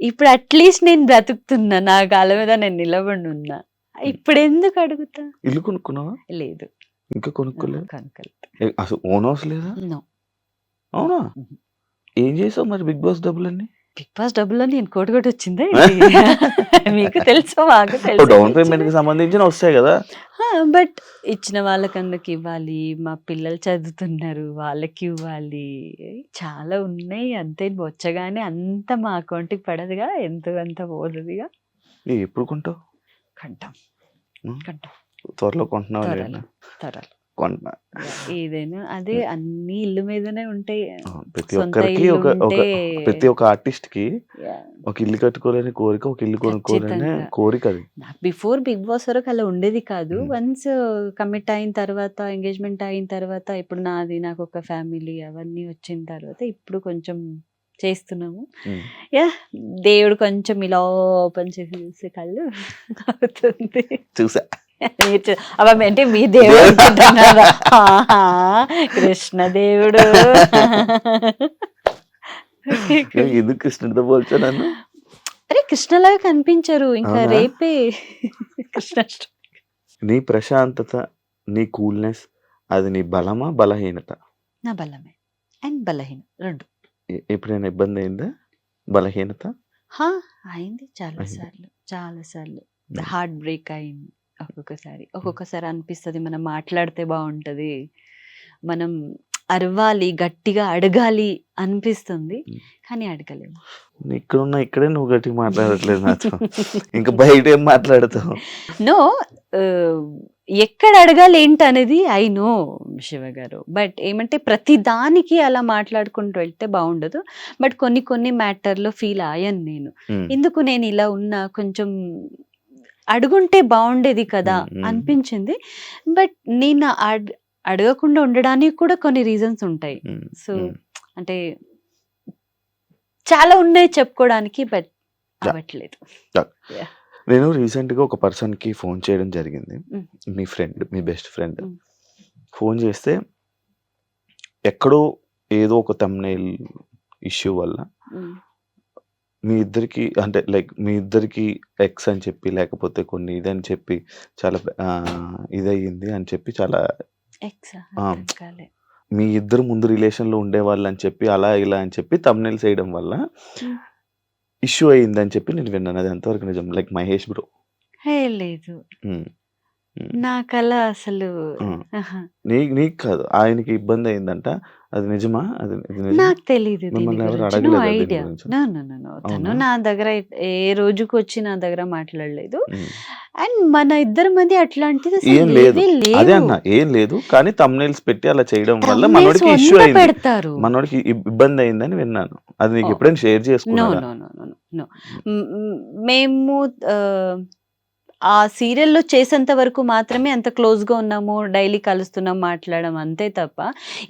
ఇప్పుడు అట్లీస్ట్ నేను బ్రతుకుతున్నా, నా కాళ్ళ మీద నేను నిలబడి ఉన్నా. ఇప్పుడు ఎందుకు అడుగుతా? ఇల్లు కొనుక్కున్నావా? లేదు, ఇంకా కొనుక్కోలేదు. కొనుక్కోలేదు. అసలు ఓన్ హౌస్ లేదా? అవునా? ఏం చేసావు మరి బిగ్ బాస్ డబ్బులన్నీ? బిగ్ బాస్ డబ్బులో నేను కోటి వచ్చిందే. మీకు తెలుసు, మాకు తెలుసు. డౌన్ పేమెంట్ కి సంబంధించిన వస్తాయి కదా. బట్ ఇచ్చిన వాళ్ళకందరికి ఇవ్వాలి, మా పిల్లలు చదువుతున్నారు వాళ్ళకి ఇవ్వాలి, చాలా ఉన్నాయి. అంతే వచ్చగానే అంత మా అకౌంట్కి పడదుగా, ఎంతో అంత పోదుగా. ఎప్పుడు కొంటావు? కంటాం. త్వరలో కొంటున్నావు? కొంటున్నా. ఏదైనా అదే అన్ని ఇల్లు మీదనే ఉంటాయి. ప్రతి ఒక్కరికి ప్రతి ఒక్క ఆర్టిస్ట్ కి ఒక ఇల్లు కట్టుకోలేని కోరిక, ఒక ఇల్లు కొనుక్కోలేని కోరిక. అది బిఫోర్ బిగ్ బాస్ వరకు అలా ఉండేది కాదు. వన్స్ కమిట్ అయిన తర్వాత, ఎంగేజ్మెంట్ అయిన తర్వాత, ఇప్పుడు నాకు ఒక ఫ్యామిలీ అవన్నీ వచ్చిన తర్వాత ఇప్పుడు కొంచెం చేస్తున్నాము. దేవుడు కొంచెం ఇలా ఓపెన్ చేసి చూసే కళ్ళు అవుతుంది. చూసా. అంటే మీ దేవుడు అనుకుంటున్నారా? కృష్ణదేవుడు. ఎందుకు కృష్ణుడితో పోల్చాను? అరే కృష్ణలాగా కనిపించరు. ఇంకా రేపే కృష్ణాష్టమి. నీ ప్రశాంతత, నీ కూల్నెస్, అది నీ బలమా బలహీనత? నా బలమే అండ్ బలహీన రెండు. ఎప్పుడైనా ఇబ్బంది అయిందా? బలహీనత అయింది చాలా సార్లు. హార్ట్ బ్రేక్ అయింది. ఒక్కొక్కసారి అనిపిస్తుంది మనం మాట్లాడితే బాగుంటది, మనం అరవాలి, గట్టిగా అడగాలి అనిపిస్తుంది, కానీ అడగలేము. ఇక్కడే నువ్వు గట్టిగా మాట్లాడట్లేదు నాతో, ఇంకా బయట ఏం మాట్లాడతావు? నో, ఎక్కడ అడగాలి ఏంటి అనేది ఐ నో శివ గారు. బట్ ఏమంటే ప్రతి దానికి అలా మాట్లాడుకుంటూ వెళ్తే బాగుండదు. బట్ కొన్ని మ్యాటర్లో ఫీల్ అయ్యాను నేను. ఎందుకు నేను ఇలా ఉన్నా, కొంచెం అడుగుంటే బాగుండేది కదా అనిపించింది. బట్ నేను అడగకుండా ఉండడానికి కూడా కొన్ని రీజన్స్ ఉంటాయి. సో అంటే చాలా ఉన్నాయి చెప్పుకోవడానికి, బట్ అవ్వట్లేదు. నేను రీసెంట్గా ఒక పర్సన్కి ఫోన్ చేయడం జరిగింది. మీ ఫ్రెండ్, మీ బెస్ట్ ఫ్రెండ్ ఫోన్ చేస్తే ఎక్కడో ఏదో ఒక థంబ్నెయిల్ ఇష్యూ వల్ల మీ ఇద్దరికి అంటే లైక్ మీ ఇద్దరికి ఎక్స్ అని చెప్పి లేకపోతే కొన్ని ఇదని చెప్పి చాలా ఇదయ్యింది అని చెప్పి చాలా ఆ, మీ ఇద్దరు ముందు రిలేషన్లో ఉండేవాళ్ళు అని చెప్పి అలా ఇలా అని చెప్పి తమ్నెల్స్ వేయడం వల్ల ఇష్యూ అయ్యింది అని చెప్పి నేను విన్నాను. అది ఎంతవరకు నిజం? Like Mahesh bro. లేదు, నాకలా అసలు నీకు కాదు, ఆయనకి ఇబ్బంది అయిందంట. అది నిజమా? అది నిజం? నాకు తెలీదు దీని మిమ్మల్ని ఎవరు గురించి. నో అడగలేదా దీని ఐడియా. గురించి? తను అవునా? నా దగ్గర ఏ రోజుకి వచ్చి నా దగ్గర మాట్లాడలేదు. ఉమ్. అండ్ మన ఇద్దరి మధ్య అట్లాంటిది అసలు ఏం లేదు, లేవే అదే లేవు. అన్న ఏం లేదు, కానీ తమ్నెల్స్ పెట్టి అలా చేయడం వల్ల Thumbnails మనోడికి ఇష్యూ వంద అయింది, పెడతారు. మనోడికి ఇబ్బంది అయిందని విన్నాను. అది నీకు ఓ ఎప్పుడైనా షేర్ నో చేసుకున్నాడా? నో నో నో నో మేము ఆ సీరియల్లో చేసేంత వరకు మాత్రమే అంత క్లోజ్గా ఉన్నాము, డైలీ కలుస్తున్నాం, మాట్లాడడం అంతే తప్ప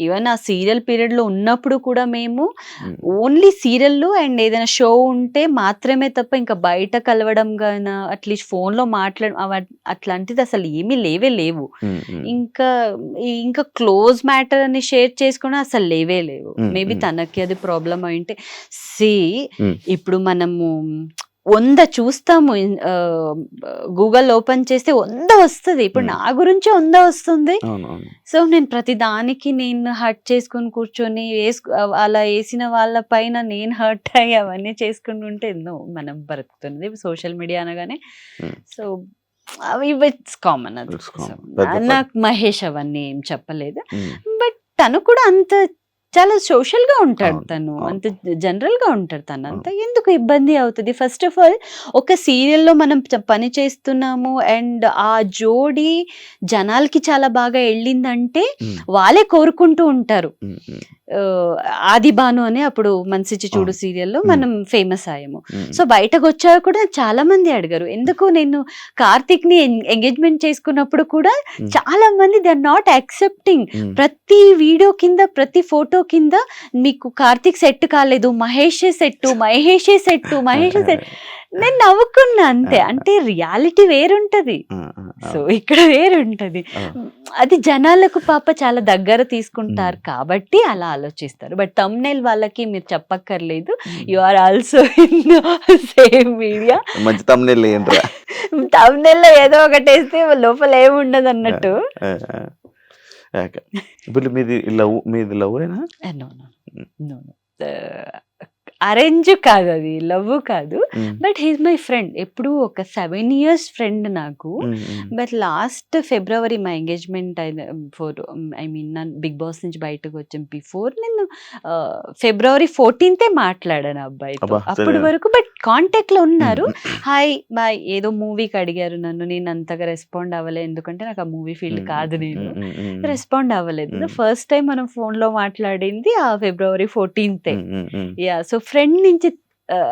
ఈవెన్ ఆ సీరియల్ పీరియడ్లో ఉన్నప్పుడు కూడా మేము ఉమ్, ఓన్లీ సీరియల్లో అండ్ ఏదైనా షో ఉంటే మాత్రమే తప్ప ఇంకా బయట కలవడం గాన అట్లీస్ట్ ఫోన్లో అట్లాంటిది అసలు ఏమీ లేవు. ఉమ్, ఉమ్, ఇంకా ఇంకా క్లోజ్ మ్యాటర్ అని షేర్ చేసుకుని అసలు లేవు. ఉమ్, మేబీ ఉమ్, తనకి అది ప్రాబ్లం అయింటే సి ఉమ్, ఇప్పుడు మనము 100 చూస్తాము, గూగుల్ ఓపెన్ చేస్తే 100 వస్తుంది. ఇప్పుడు ఉమ్. నా గురించి 100 వస్తుంది. అవును అవును. సో నేను ప్రతి దానికి నేను హర్ట్ చేసుకొని కూర్చొని అలా వేసిన వాళ్ళ పైన నేను హర్ట్ అయ్యి అవన్నీ చేసుకుని ఉంటే ఎన్నో మనం బ్రతుకుతున్నది సోషల్ మీడియా అనగానే. ఉమ్, సో అవి ఇట్స్ కామన్. అది it's common. So, పెద్ద పని. నాకు మహేష్ అవన్నీ ఏం చెప్పలేదు. ఉమ్, బట్ తను కూడా అంత చాలా సోషల్ గా ఉంటాడు, అవును తను అవును అంత జనరల్ గా ఉంటాడు. తను అంత అవును. ఎందుకు ఇబ్బంది అవుతుంది? ఫస్ట్ ఆఫ్ ఆల్ ఒక సీరియల్లో మనం పని చేస్తున్నాము అండ్ ఆ జోడి జనాలకి చాలా బాగా వెళ్ళిందంటే ఉమ్, వాళ్ళే కోరుకుంటూ ఉంటారు. ఉమ్, ఉమ్, ఆది భాను అని అప్పుడు మనసిచ్చి చూడు అవును. సీరియల్లో ఉమ్, మనం ఫేమస్ అయ్యాము. ఉమ్, సో బయటకు వచ్చాక కూడా చాలా మంది అడిగారు, ఎందుకు నేను కార్తిక్ ని ఎంగేజ్మెంట్ చేసుకున్నప్పుడు కూడా ఉమ్, చాలా మంది దే ఆర్ నాట్ యాక్సెప్టింగ్. ఉమ్, ప్రతి వీడియో కింద ప్రతి ఫోటో కింద మీకు కార్తిక్ సెట్ కాలేదు, మహేషే సెట్, మహేషే సెట్, మహేషే సెట్. నేను నవ్వుకున్నా అంతే. అంటే రియాలిటీ వేరుంటది, ఆ, ఆ, సో అవును ఇక్కడ వేరుంటది. అవును. అది జనాలకు పాప చాలా దగ్గర తీసుకుంటారు ఉమ్, కాబట్టి అలా ఆలోచిస్తారు. బట్ తమ్నైల్ వాళ్ళకి మీరు చెప్పక్కర్లేదు, um. You are also in same media. మంచి తమ్నెల్ ఏంట్రా? తమ్నైల్ లో ఏదో ఒకటి వేస్తే లోపల ఏముండదు అన్నట్టు. ఆ, ఆ, ఆ. ఇప్పుడు మీది లవ్ అయినా? No no no no, arrange కాదు, అది లవ్ కాదు. బట్ హీస్ మై ఫ్రెండ్, ఎప్పుడు ఒక 7 years ఫ్రెండ్ నాకు. బట్ లాస్ట్ ఫిబ్రవరి మా ఎంగేజ్మెంట్ అయిన నన్ను బిగ్ బాస్ నుంచి బయటకు వచ్చాను. బిఫోర్ నేను ఫిబ్రవరి 14th మాట్లాడాను అబ్బాయితో. అబ్బా, అప్పటి సరే. వరకు బట్ కాంటాక్ట్ లో ఉన్నారు. హాయ్ బాయ్ ఏదో మూవీకి అడిగారు నన్ను, నేను అంతగా రెస్పాండ్ అవ్వలేదు, ఎందుకంటే నాకు ఆ మూవీ ఫీల్డ్ కాదు, నేను రెస్పాండ్ అవ్వలేదు. ఫస్ట్ టైం మనం ఫోన్ లో మాట్లాడింది ఆ ఫిబ్రవరి 14th. యా, సో ఫ్రెండ్ నుంచి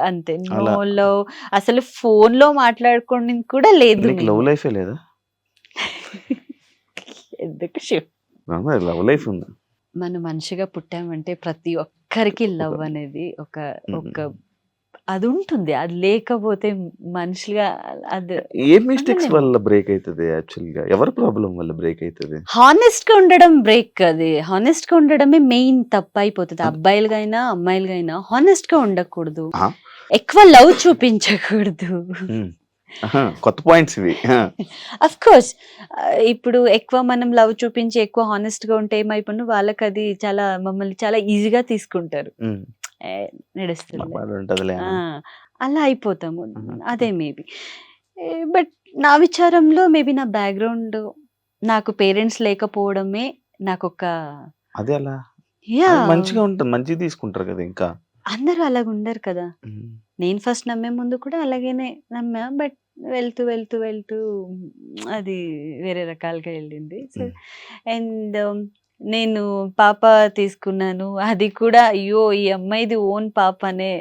అంతే. అలా నో లవ్, అసలు ఫోన్ లో మాట్లాడుకోండి కూడా లేదు. నీకు లవ్ లైఫే లేదా? ఎందుకు షిఫ్ట్? లవ్ లైఫ్ ఉంది. మనం మనిషిగా పుట్టామంటే ప్రతి ఒక్కరికి లవ్ అనేది ఒక ఒక అది ఉంటుంది. అది లేకపోతే మనుషులుగా అది ఏ మిస్టేక్స్ వల్ల బ్రేక్ అవుతుంది? యాక్చువల్గా ఎవరి ప్రాబ్లం వల్ల బ్రేక్ అవుతుంది? హానెస్ట్ గా ఉండడం బ్రేక్. అది హానెస్ట్ గా ఉండడమే మెయిన్ తప్పు అయిపోతుంది. అబ్బాయిలుగైనా అమ్మాయిలుగైనా హానెస్ట్ గా ఉండకూడదు, ఎక్కువ లవ్ చూపించకూడదు. కొత్త పాయింట్స్ ఇవి. అఫ్ కోర్స్ ఇప్పుడు ఎక్కువ మనం లవ్ చూపించి ఎక్కువ హానెస్ట్ గా ఉంటే ఏమైపోయినా వాళ్ళకి అది చాలా మమ్మల్ని చాలా ఈజీగా తీసుకుంటారు. నడుస్తుంది, ఉంటదిలే. అలా అయిపోతాము. అదే మేబీ. బట్ నా విచారంలో మేబీ నా బ్యాక్గ్రౌండ్, నాకు పేరెంట్స్ లేకపోవడమే నాకు ఒక అదే అలా యా. మంచిగా ఉంటుంది, మంచిగా తీసుకుంటారు కదా. ఇంకా అందరూ అలాగ ఉండరు కదా. నేను ఫస్ట్ నమ్మే ముందు కూడా అలాగేనే నమ్మా. బట్ వెళ్తూ వెళ్తూ వెళ్తూ అది వేరే రకాలుగా వెళ్ళింది. సో అండ్ నేను పాప తీసుకున్నాను, అది కూడా అయ్యో ఈ అమ్మాయిది ఓన్ పాపనే,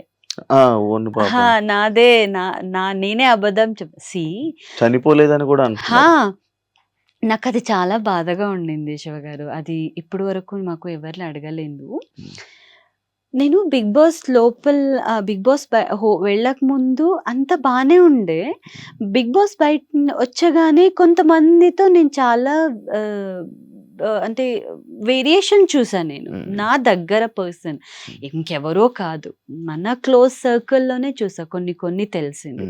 నాదే, నేనే అబద్ధం సి చనిపోలేదని కూడా నాకు అది చాలా బాధగా ఉండింది శివగారు. అది ఇప్పటి వరకు మాకు ఎవరిని అడగలేదు. నేను బిగ్ బాస్ బిగ్ బాస్ వెళ్ళక ముందు అంత బానే ఉండే. బిగ్ బాస్ బయట వచ్చగానే కొంతమందితో నేను చాలా అంటే వేరియేషన్ చూసాను నేను Mm. నా దగ్గర పర్సన్, ఇంకెవరో కాదు, మన క్లోజ్ సర్కిల్లోనే చూసా, కొన్ని కొన్ని తెలిసింది.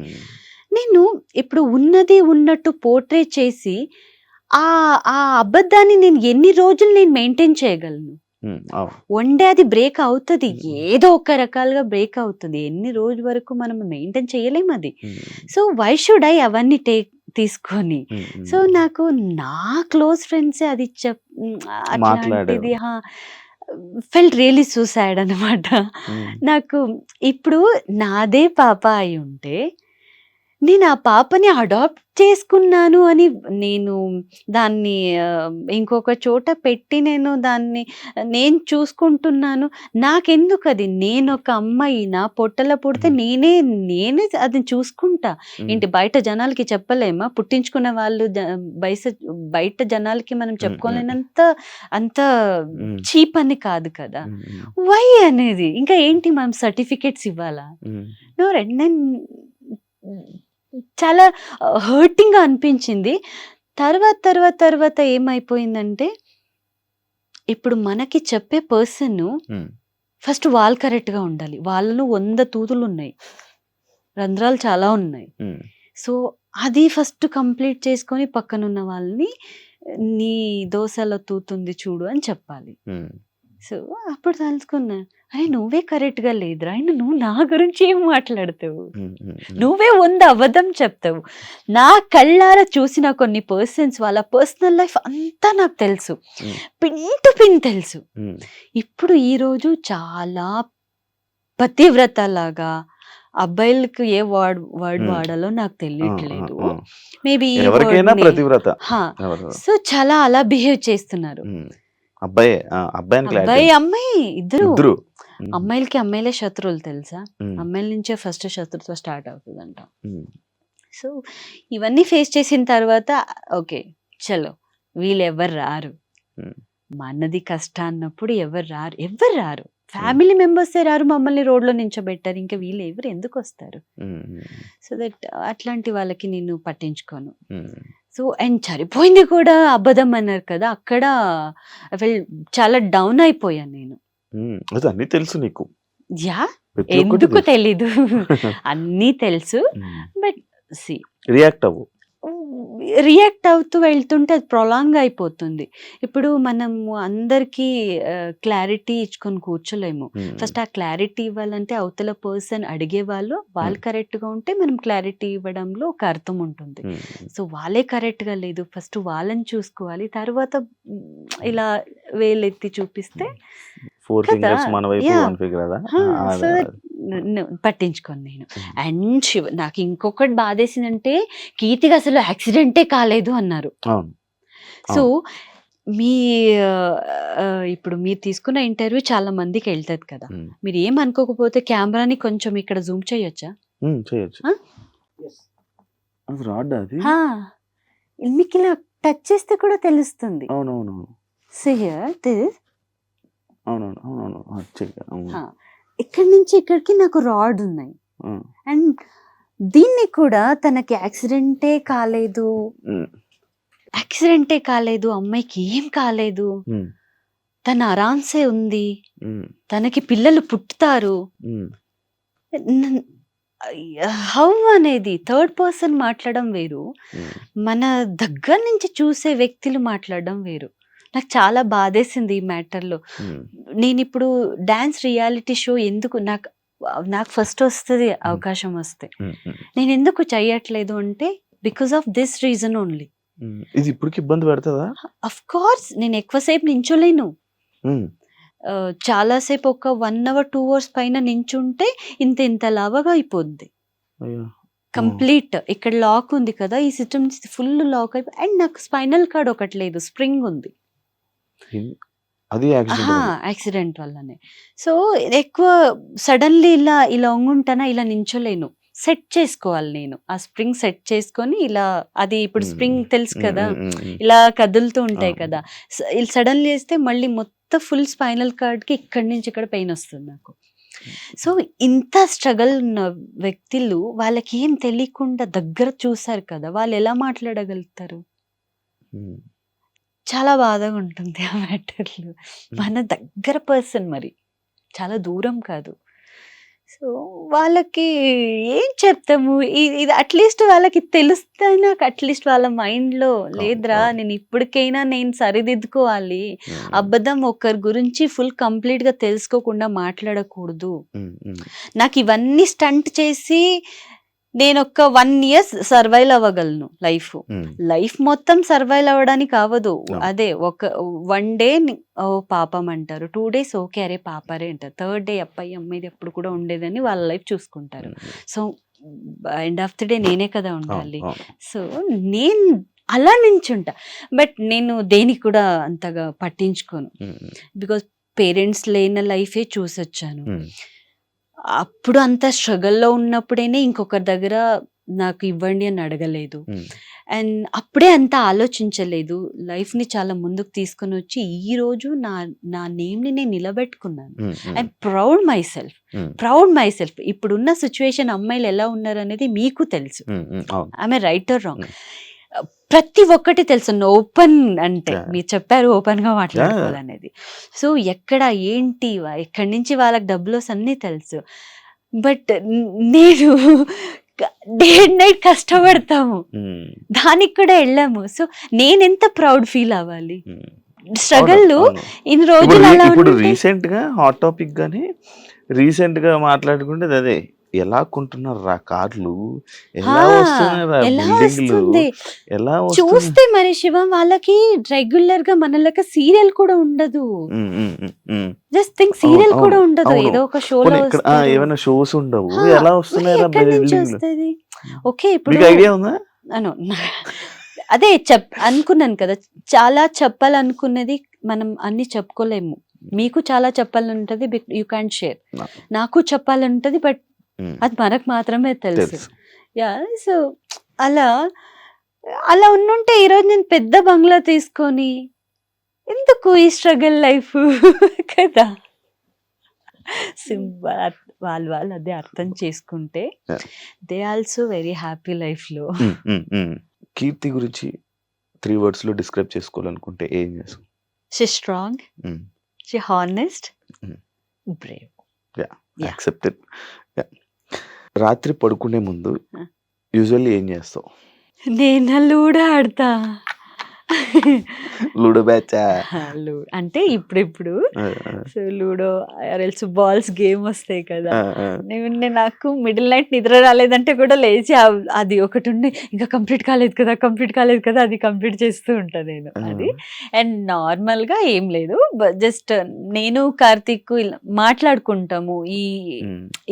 నేను ఇప్పుడు ఉన్నది ఉన్నట్టు పోర్ట్రే చేసి ఆ ఆ అబద్ధాన్ని నేను ఎన్ని రోజులు నేను మెయింటైన్ చేయగలను? వన్ డే అది బ్రేక్ అవుతుంది, ఏదో ఒక రకాలుగా బ్రేక్ అవుతుంది. ఎన్ని రోజుల వరకు మనం మెయింటైన్ చేయలేము అది. సో వై షుడ్ ఐ అవన్నీ తీసుకొని? సో నాకు నా క్లోజ్ ఫ్రెండ్స్ అది అట్లాంటిది ఫెల్ట్ రియలీ సూసైడ్ అనమాట. నాకు ఇప్పుడు నాదే పాప అయి ఉంటే నేను ఆ పాపని అడాప్ట్ చేసుకున్నాను అని నేను దాన్ని ఇంకొక చోట పెట్టి నేను చూసుకుంటున్నాను. నాకెందుకు అది? నేను ఒక అమ్మాయి, నా పొట్టలో పుడితే నేనే అది చూసుకుంటా. ఏంటి బయట జనాలకి చెప్పలేమా? పుట్టించుకున్న వాళ్ళు బయట జనాలకి మనం చెప్పుకోలేనంత అంత చీప్ అని కాదు కదా. వై అనేది ఇంకా ఏంటి మనం సర్టిఫికేట్స్ ఇవ్వాలా? నేను చాలా హర్టింగ్ గా అనిపించింది. తర్వాత ఏమైపోయిందంటే, ఇప్పుడు మనకి చెప్పే పర్సన్ ఫస్ట్ వాళ్ళు కరెక్ట్ గా ఉండాలి. వాళ్ళను 100 తూతులు ఉన్నాయి, రంధ్రాలు చాలా ఉన్నాయి. సో అది ఫస్ట్ కంప్లీట్ చేసుకొని పక్కనున్న వాళ్ళని నీ దోశలో తూతుంది చూడు అని చెప్పాలి. సో అప్పుడు తెలుసుకున్నా, అరే నువ్వే కరెక్ట్ గా లేదురా, అయినా నువ్వు నా గురించి ఏం మాట్లాడతావు? నువ్వే 100 అబద్ధం చెప్తావు. నా కళ్ళారా చూసిన కొన్ని పర్సన్స్ వాళ్ళ పర్సనల్ లైఫ్ అంతా నాకు తెలుసు, పిన్ టు పిన్ తెలుసు. ఇప్పుడు ఈ రోజు చాలా పతివ్రత లాగా అబ్బాయిలకు ఏ వర్డ్ వాడాలో నాకు తెలియట్లేదు. మేబీ సో చాలా అలా బిహేవ్ చేస్తున్నారు. అబ్బాయి అమ్మాయి ఇద్దరు. అమ్మాయిలకి అమ్మాయిలే శత్రువులు తెలుసా? అమ్మాయిల నుంచే ఫస్ట్ శత్రుత్వం స్టార్ట్ అవుతుందంట. సో ఇవన్నీ ఫేస్ చేసిన తర్వాత ఓకే చలో వీళ్ళు ఎవరు రారు, మనది కష్టం అన్నప్పుడు ఎవరు రారు. ఫ్యామిలీ మెంబర్సే రారు, మమ్మల్ని రోడ్లో నించోబెట్టారు, ఇంకా వీళ్ళు ఎవరు ఎందుకు వస్తారు? సో దట్ అట్లాంటి వాళ్ళకి నేను పట్టించుకోను. సో అండ్ సరిపోయింది కూడా అబద్ధం అన్నారు కదా, అక్కడ చాలా డౌన్ అయిపోయాను నేను. అన్నీ తెలుసు నీకు? యా, ఎందుకు తెలీదు, అన్నీ తెలుసు. బట్ రియాక్ట్ అవుతూ వెళ్తుంటే అది ప్రొలాంగ్ అయిపోతుంది. ఇప్పుడు మనము అందరికీ క్లారిటీ ఇచ్చుకొని కూర్చోలేము. ఫస్ట్ ఆ క్లారిటీ ఇవ్వాలంటే అవతల పర్సన్ అడిగే వాళ్ళు కరెక్ట్ గా ఉంటే మనం క్లారిటీ ఇవ్వడంలో ఒక అర్థం ఉంటుంది. సో వాళ్ళే కరెక్ట్ గా లేదు, ఫస్ట్ వాళ్ళని చూసుకోవాలి, తర్వాత ఇలా వేలెత్తి చూపిస్తే పట్టించుకోను నేను. అండ్ నాకు ఇంకొకటి బాధేసిందంటే, కీర్తికి అసలు యాక్సిడెంటే కాలేదు అన్నారు. సో ఇప్పుడు మీరు తీసుకున్న ఇంటర్వ్యూ చాలా మందికి వెళ్తుంది కదా, మీరు ఏమనుకోకపోతే కెమెరాని కొంచెం ఇక్కడ జూమ్ చేయొచ్చా? మీకు ఇలా టచ్ చేస్తే కూడా తెలుస్తుంది. ఇక్కడి నుంచి ఇక్కడికి నాకు రాడ్ ఉన్నాయి. అండ్ దీన్ని కూడా తనకి యాక్సిడెంటే కాలేదు, అమ్మాయికి ఏం కాలేదు, తన ఆరాంసే ఉంది, తనకి పిల్లలు పుట్టుతారు. హౌ అనేది థర్డ్ పర్సన్ మాట్లాడడం వేరు, మన దగ్గర నుంచి చూసే వ్యక్తులు మాట్లాడడం వేరు. నాకు చాలా బాధేసింది ఈ మ్యాటర్లో. నేను ఇప్పుడు డాన్స్ రియాలిటీ షో ఎందుకు నాకు ఫస్ట్ వస్తుంది అవకాశం వస్తే, నేను ఎందుకు చెయ్యట్లేదు అంటే because of this reason only. ఇది ఇప్పటికి ఇబ్బంది పెడుతుందా? అఫ్ కోర్స్, నేను ఎక్కువసేపు నించోలేను. చాలాసేపు ఒక 1 hour 2 hours పైన నించుంటే ఇంత లావగా అయిపోద్ది కంప్లీట్. ఇక్కడ లాక్ ఉంది కదా, ఈ సిస్టమ్ ఫుల్ లాక్ అయిపోయి, అండ్ నాకు స్పైనల్ కార్డ్ ఒకటి లేదు, స్ప్రింగ్ ఉంది. యాక్సిడెంట్ వల్లనే. సో ఎక్కువ సడన్లీ ఇలా వంగుంటానా, ఇలా నించోలేను, సెట్ చేసుకోవాలి నేను. ఆ స్ప్రింగ్ సెట్ చేసుకొని ఇలా, అది ఇప్పుడు స్ప్రింగ్ తెలుసు కదా, ఇలా కదులుతూ ఉంటాయి కదా, సడన్లీ వేస్తే మళ్ళీ మొత్తం ఫుల్ స్పైనల్ కార్డ్కి ఇక్కడి నుంచి ఇక్కడ పెయిన్ వస్తుంది నాకు. సో ఇంత స్ట్రగల్ ఉన్న వ్యక్తులు, వాళ్ళకి ఏం తెలియకుండా దగ్గర చూసారు కదా, వాళ్ళు ఎలా మాట్లాడగలుగుతారు? చాలా బాధగా ఉంటుంది ఆ మ్యాటర్లు. మన దగ్గర పర్సన్ మరి, చాలా దూరం కాదు. సో వాళ్ళకి ఏం చెప్తాము? ఇది అట్లీస్ట్ వాళ్ళకి తెలుస్తే, నాకు అట్లీస్ట్ వాళ్ళ మైండ్‌లో లేదురా అవును. నేను ఇప్పటికైనా నేను సరిదిద్దుకోవాలి. అబద్ధం ఒకరి గురించి కంప్లీట్‌గా తెలుసుకోకుండా మాట్లాడకూడదు. నాకు ఇవన్నీ స్టంట్ చేసి నేను ఒక 1 year సర్వైవ్ అవ్వగలను. లైఫ్ మొత్తం సర్వైవ్ అవ్వడానికి అవ్వదు. అదే ఒక 1 day ఓ పాపం అంటారు, 2 days ఓకే అరే పాపరే అంటారు, 3rd day అబ్బాయి అమ్మాయిది ఎప్పుడు కూడా ఉండేదని వాళ్ళ లైఫ్ చూసుకుంటారు. So end of the day నేనే కదా ఉండాలి. సో నేను అలా నించుంటా. బట్ నేను దేనికి కూడా అంతగా పట్టించుకోను. బికాస్ పేరెంట్స్ లేని లైఫే చూసొచ్చాను. అప్పుడు అంత స్ట్రగల్‌లో ఉన్నప్పుడేనే ఇంకొకరి దగ్గర నాకు ఇవ్వండి అని అడగలేదు. అండ్ అప్పుడే అంత ఆలోచించలేదు. లైఫ్‌ని చాలా ముందుకు తీసుకొనొచ్చి ఈరోజు నా నేమ్‌ని నేను నిలబెట్టుకున్నాను. I'm proud myself. ఇప్పుడున్న సిట్యుయేషన్ అమ్మాయిలు ఎలా ఉన్నారనేది మీకు తెలుసు. I'm right or wrong? ప్రతి ఒక్కటి తెలుసు. ఓపెన్ అంటే మీరు చెప్పారు ఓపెన్‌గా మాట్లాడుకోవాలనేది. సో ఎక్కడ ఏంటి ఎక్కడి నుంచి వాళ్ళకి డబ్బులు అన్నీ తెలుసు. బట్ నేను డే అండ్ నైట్ కష్టపడతాము, దానికి కూడా వెళ్ళాము. సో నేనెంత ప్రౌడ్ ఫీల్ అవ్వాలి? స్ట్రగల్ ఇన్ని రోజులు అలా ఇప్పుడు రీసెంట్‌గా హాట్ టాపిక్ గాని రీసెంట్‌గా మాట్లాడుకుంటే అదే ఎలా కొంటున్నారు రా కార్లు, ఎలా వస్తుంది చూస్తే మరి శివ వాళ్ళకి రెగ్యులర్ గా మనలక సీరియల్ కూడా ఉండదు. జస్ట్ థింక్ సీరియల్ కూడా ఉండదు. ఏదో ఒక షోలో ఏమైనా షోస్ ఉండవు. ఎలా వస్తున్నాయి? ఓకే ఇప్పుడు ఐడియా ఉందా? అదే అనుకున్నాను కదా, చాలా చెప్పాలనుకున్నది మనం అన్ని చెప్పుకోలేము. మీకు చాలా చెప్పాలంటది, యూ క్యాన్ షేర్. నాకు చెప్పాలంటది, బట్ అది మనకు మాత్రమే తెలుసు. యా, సో అలా ఉండుంటే ఈరోజు నేను పెద్ద బంగ్లా తీసుకొని ఎందుకు ఈ స్ట్రగల్ లైఫ్ కదా. సింపుల్. వాళ్ళు అదే అర్థం చేసుకుంటే they also very happy life లో. కీర్తి గురించి 3 words లో డిస్క్రైబ్ చేసుకోవాలనుకుంటే ఏం చేస్తాం? She strong, she honest, Brave. Accepted. రాత్రి పడుకునే ముందు యూజువల్లీ ఏం చేస్తావు? నేను లూడో ఆడతా. లూడో బ్యాచా? అంటే ఇప్పుడు so ludo else balls game వస్తాయి కదా. నేను నాకు మిడిల్ నైట్ నిద్ర రాలేదంటే కూడా లేచి అది ఒకటి ఉండి ఇంకా కంప్లీట్ కాలేదు కదా అది కంప్లీట్ చేస్తూ ఉంటా నేను. అది అండ్ నార్మల్ గా ఏం లేదు, జస్ట్ నేను కార్తీక్ మాట్లాడుకుంటాము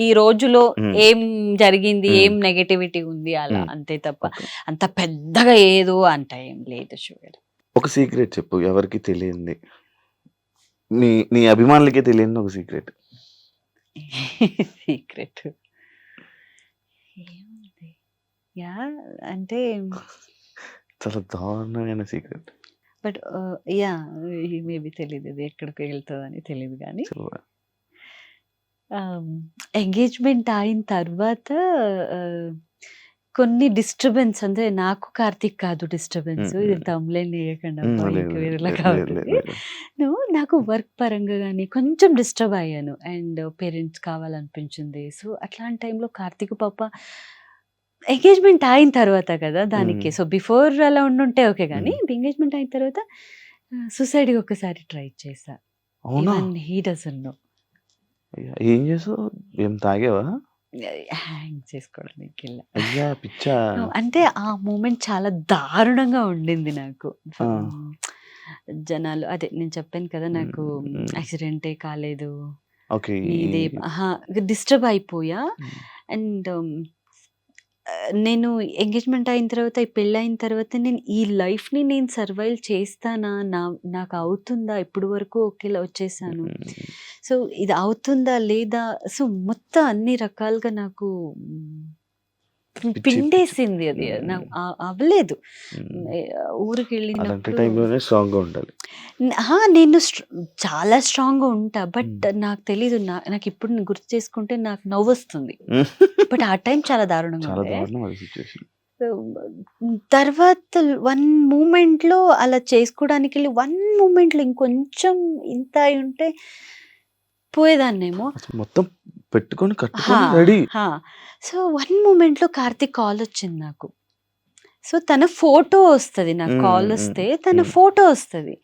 ఈ రోజులో ఏం జరిగింది, ఏం నెగటివిటీ ఉంది అలా, అంతే తప్ప అంత పెద్దగా ఏదో అంట ఏం లేదు. షుగర్ ఒక సీక్రెట్ చెప్పు, ఎవరికి తెలియంది, నీ అభిమానులకే తెలియని ఒక సీక్రెట్. యా అంటే చాలా దారుణమైన సీక్రెట్. బట్ యా మేబీ తెలియదు, అది ఎక్కడికి వెళ్తుందని తెలియదు. కానీ ఎంగేజ్మెంట్ అయిన తర్వాత కొన్ని డిస్టర్బెన్స్, అంటే నాకు కార్తీక్ కాదు డిస్టర్బెన్స్, ఇది తమ్లైన్ వేయకుండా వేరేలా కాబట్టి నాకు వర్క్ పరంగా కానీ కొంచెం డిస్టర్బ్ అయ్యాను అండ్ పేరెంట్స్ కావాలనిపించింది. సో అట్లాంటి టైంలో కార్తీక్ పాప ఎంగేజ్మెంట్ అయిన తర్వాత కదా దానికి. సో బిఫోర్ అలా ఉండుంటే ఓకే, కానీ ఎంగేజ్మెంట్ అయిన తర్వాత సూసైడ్ ఒకసారి ట్రై చేశా. He doesn't no. ఏం చేసావు? ఏం తాగేవా? హ్యాంగ్ చేసుకోవడానికి పిచ్చా. అంటే ఆ మూమెంట్ చాలా దారుణంగా ఉండింది నాకు. జనాలు అదే నేను చెప్పాను కదా, నాకు యాక్సిడెంటే కాలేదు, ఇదే డిస్టర్బ్ అయిపోయా. అండ్ నేను ఎంగేజ్మెంట్ అయిన తర్వాత, ఈ పెళ్ళి అయిన తర్వాత నేను ఈ లైఫ్ని నేను సర్వైవ్ చేస్తానా, నాకు అవుతుందా, ఇప్పుడు వరకు ఒకేలా వచ్చేసాను, సో ఇది అవుతుందా లేదా, సో మొత్తం అన్ని రకాలుగా నాకు పిండేసింది. అది నాకు అవ్వలేదు. ఊరికి వెళ్ళినప్పుడు నేను చాలా స్ట్రాంగ్గా ఉంటా, బట్ నాకు తెలీదు, నాకు ఇప్పుడు గుర్తు చేసుకుంటే నాకు నవ్వు వస్తుంది. బట్ ఆ టైం చాలా దారుణంగా ఉంది. తర్వాత వన్ మూమెంట్లో అలా చేసుకోవడానికి వెళ్ళి వన్ మూమెంట్లో ఇంకొంచెం ఇంత అయి ఉంటే పోయేదాన్నేమో. మొత్తం పెట్టుకొని కట్టుకొని రెడీ. సో వన్ మూమెంట్లో కార్తీక్ కాల్ వచ్చింది నాకు. సో తన ఫోటో వస్తుంది, నాకు కాల్ వస్తే తన ఫోటో వస్తుంది.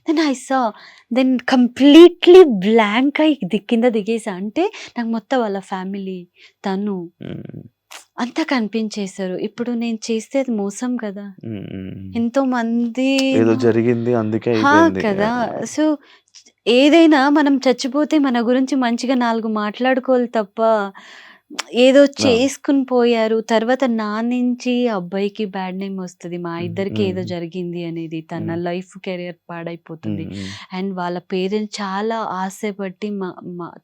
Then I saw, then completely blank అయి కింద దిగేసా. అంటే నాకు మొత్తం వాళ్ళ ఫ్యామిలీ తను అంతా కనిపించేశారు. ఇప్పుడు నేను చేస్తే అది మోసం కదా, ఎంతో మంది ఏదో జరిగింది అందుకే కదా. సో ఏదైనా మనం చచ్చిపోతే మన గురించి మంచిగా 4 మాట్లాడుకోవాలి తప్ప ఏదో చేసుకుని పోయారు. తర్వాత నా నుంచి అబ్బాయికి బ్యాడ్ నేమ్ వస్తుంది, మా ఇద్దరికి ఏదో జరిగింది అనేది, తన లైఫ్ కెరియర్ పాడైపోతుంది. అండ్ వాళ్ళ పేరెంట్స్ చాలా ఆశపట్టి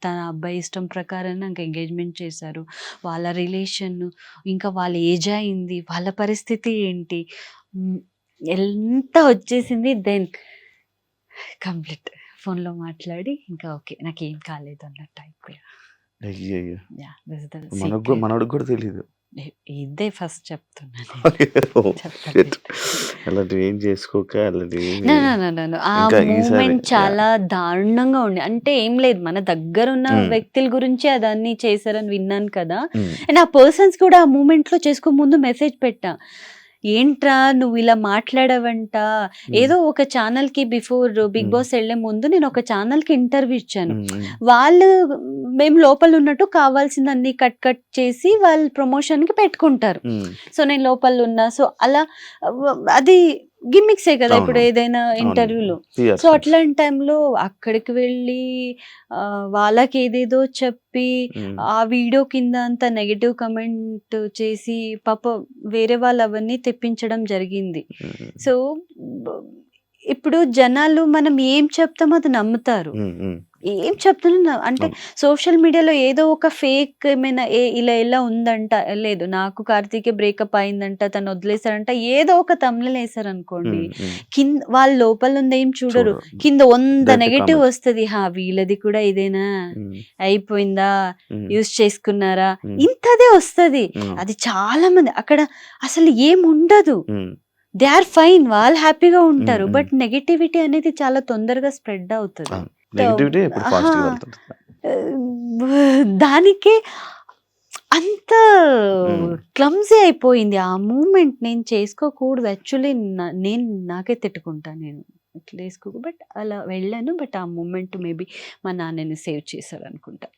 తన అబ్బాయి ఇష్టం ప్రకారం నాకు ఎంగేజ్మెంట్ చేశారు. వాళ్ళ రిలేషన్ ఇంకా వాళ్ళ ఏజ్ అయింది, వాళ్ళ పరిస్థితి ఏంటి ఎంత వచ్చేసింది. దెన్ కంప్లీట్ ఫోన్లో మాట్లాడి ఇంకా ఓకే నాకేం కాలేదు అన్నట్టు అయిపోయా. అయ్యయ్యో, Yeah, this is the మనోడికి కూడా తెలియదు. ఇదే ఫస్ట్ చెప్తున్నాను. అలాంటివి ఏం చేసుకోక అలాంటివి ఆ ఇంకా ఈసారి మూమెంట్ చాలా దారుణంగా ఉండే. అంటే ఏం లేదు, మన దగ్గర ఉన్న వ్యక్తుల గురించి అదన్నీ చేశారని విన్నాను కదా. అండ్ ఆ పర్సన్స్ కూడా ఆ మూమెంట్ లో చేసుకో ముందు మెసేజ్ పెట్టా, ఏంట్రా నువ్వు ఇలా మాట్లాడవంట. ఏదో ఒక ఛానల్ కి బిఫోర్ బిగ్ బాస్ వెళ్లే ముందు నేను ఒక ఛానల్ కి ఇంటర్వ్యూ ఇచ్చాను. వాళ్ళు మేము లోపల ఉన్నట్టు కావాల్సిందన్ని కట్ చేసి వాళ్ళు ప్రమోషన్ కి పెట్టుకుంటారు. సో నేను లోపల ఉన్నా, సో అలా అది గిమ్మిక్సే కదా ఇప్పుడు ఏదైనా ఇంటర్వ్యూలో. సో అట్లాంటి టైంలో అక్కడికి వెళ్ళి వాళ్ళకి ఏదేదో చెప్పి ఆ వీడియో కింద అంత నెగటివ్ కమెంట్ చేసి పాప వేరే వాళ్ళు అవన్నీ తెప్పించడం జరిగింది. సో ఇప్పుడు జనాలు మనం ఏం చెప్తామో అది నమ్ముతారు. ఏం చెప్తున్నా అంటే సోషల్ మీడియాలో ఏదో ఒక ఫేక్ ఏమైనా ఇలా ఉందంట, లేదు నాకు కార్తీక్ బ్రేకప్ అయిందంట, తను వదిలేశారంట, ఏదో ఒక తమిళ వేసారు అనుకోండి, కింద వాళ్ళ లోపల ఉంది ఏం చూడరు, కింద 100 నెగటివ్ వస్తుంది. వీళ్ళది కూడా ఇదేనా, అయిపోయిందా, యూజ్ చేసుకున్నారా, ఇంతదే వస్తుంది. అది చాలా మంది అక్కడ అసలు ఏం ఉండదు, దే ఆర్ ఫైన్, వాళ్ళు హ్యాపీగా ఉంటారు. బట్ నెగటివిటీ అనేది చాలా తొందరగా స్ప్రెడ్ అవుతుంది. దానికే అంత క్లమ్జీ అయిపోయింది ఆ మూమెంట్. నేను చేసుకోకూడదు యాక్చువల్లీ, నాకే తిట్టుకుంటా నేను ఇట్లా వేసుకోకు. బట్ అలా వెళ్ళాను. బట్ ఆ మూమెంట్ మేబీ మా నాన్నని సేవ్ చేశారు అనుకుంటా.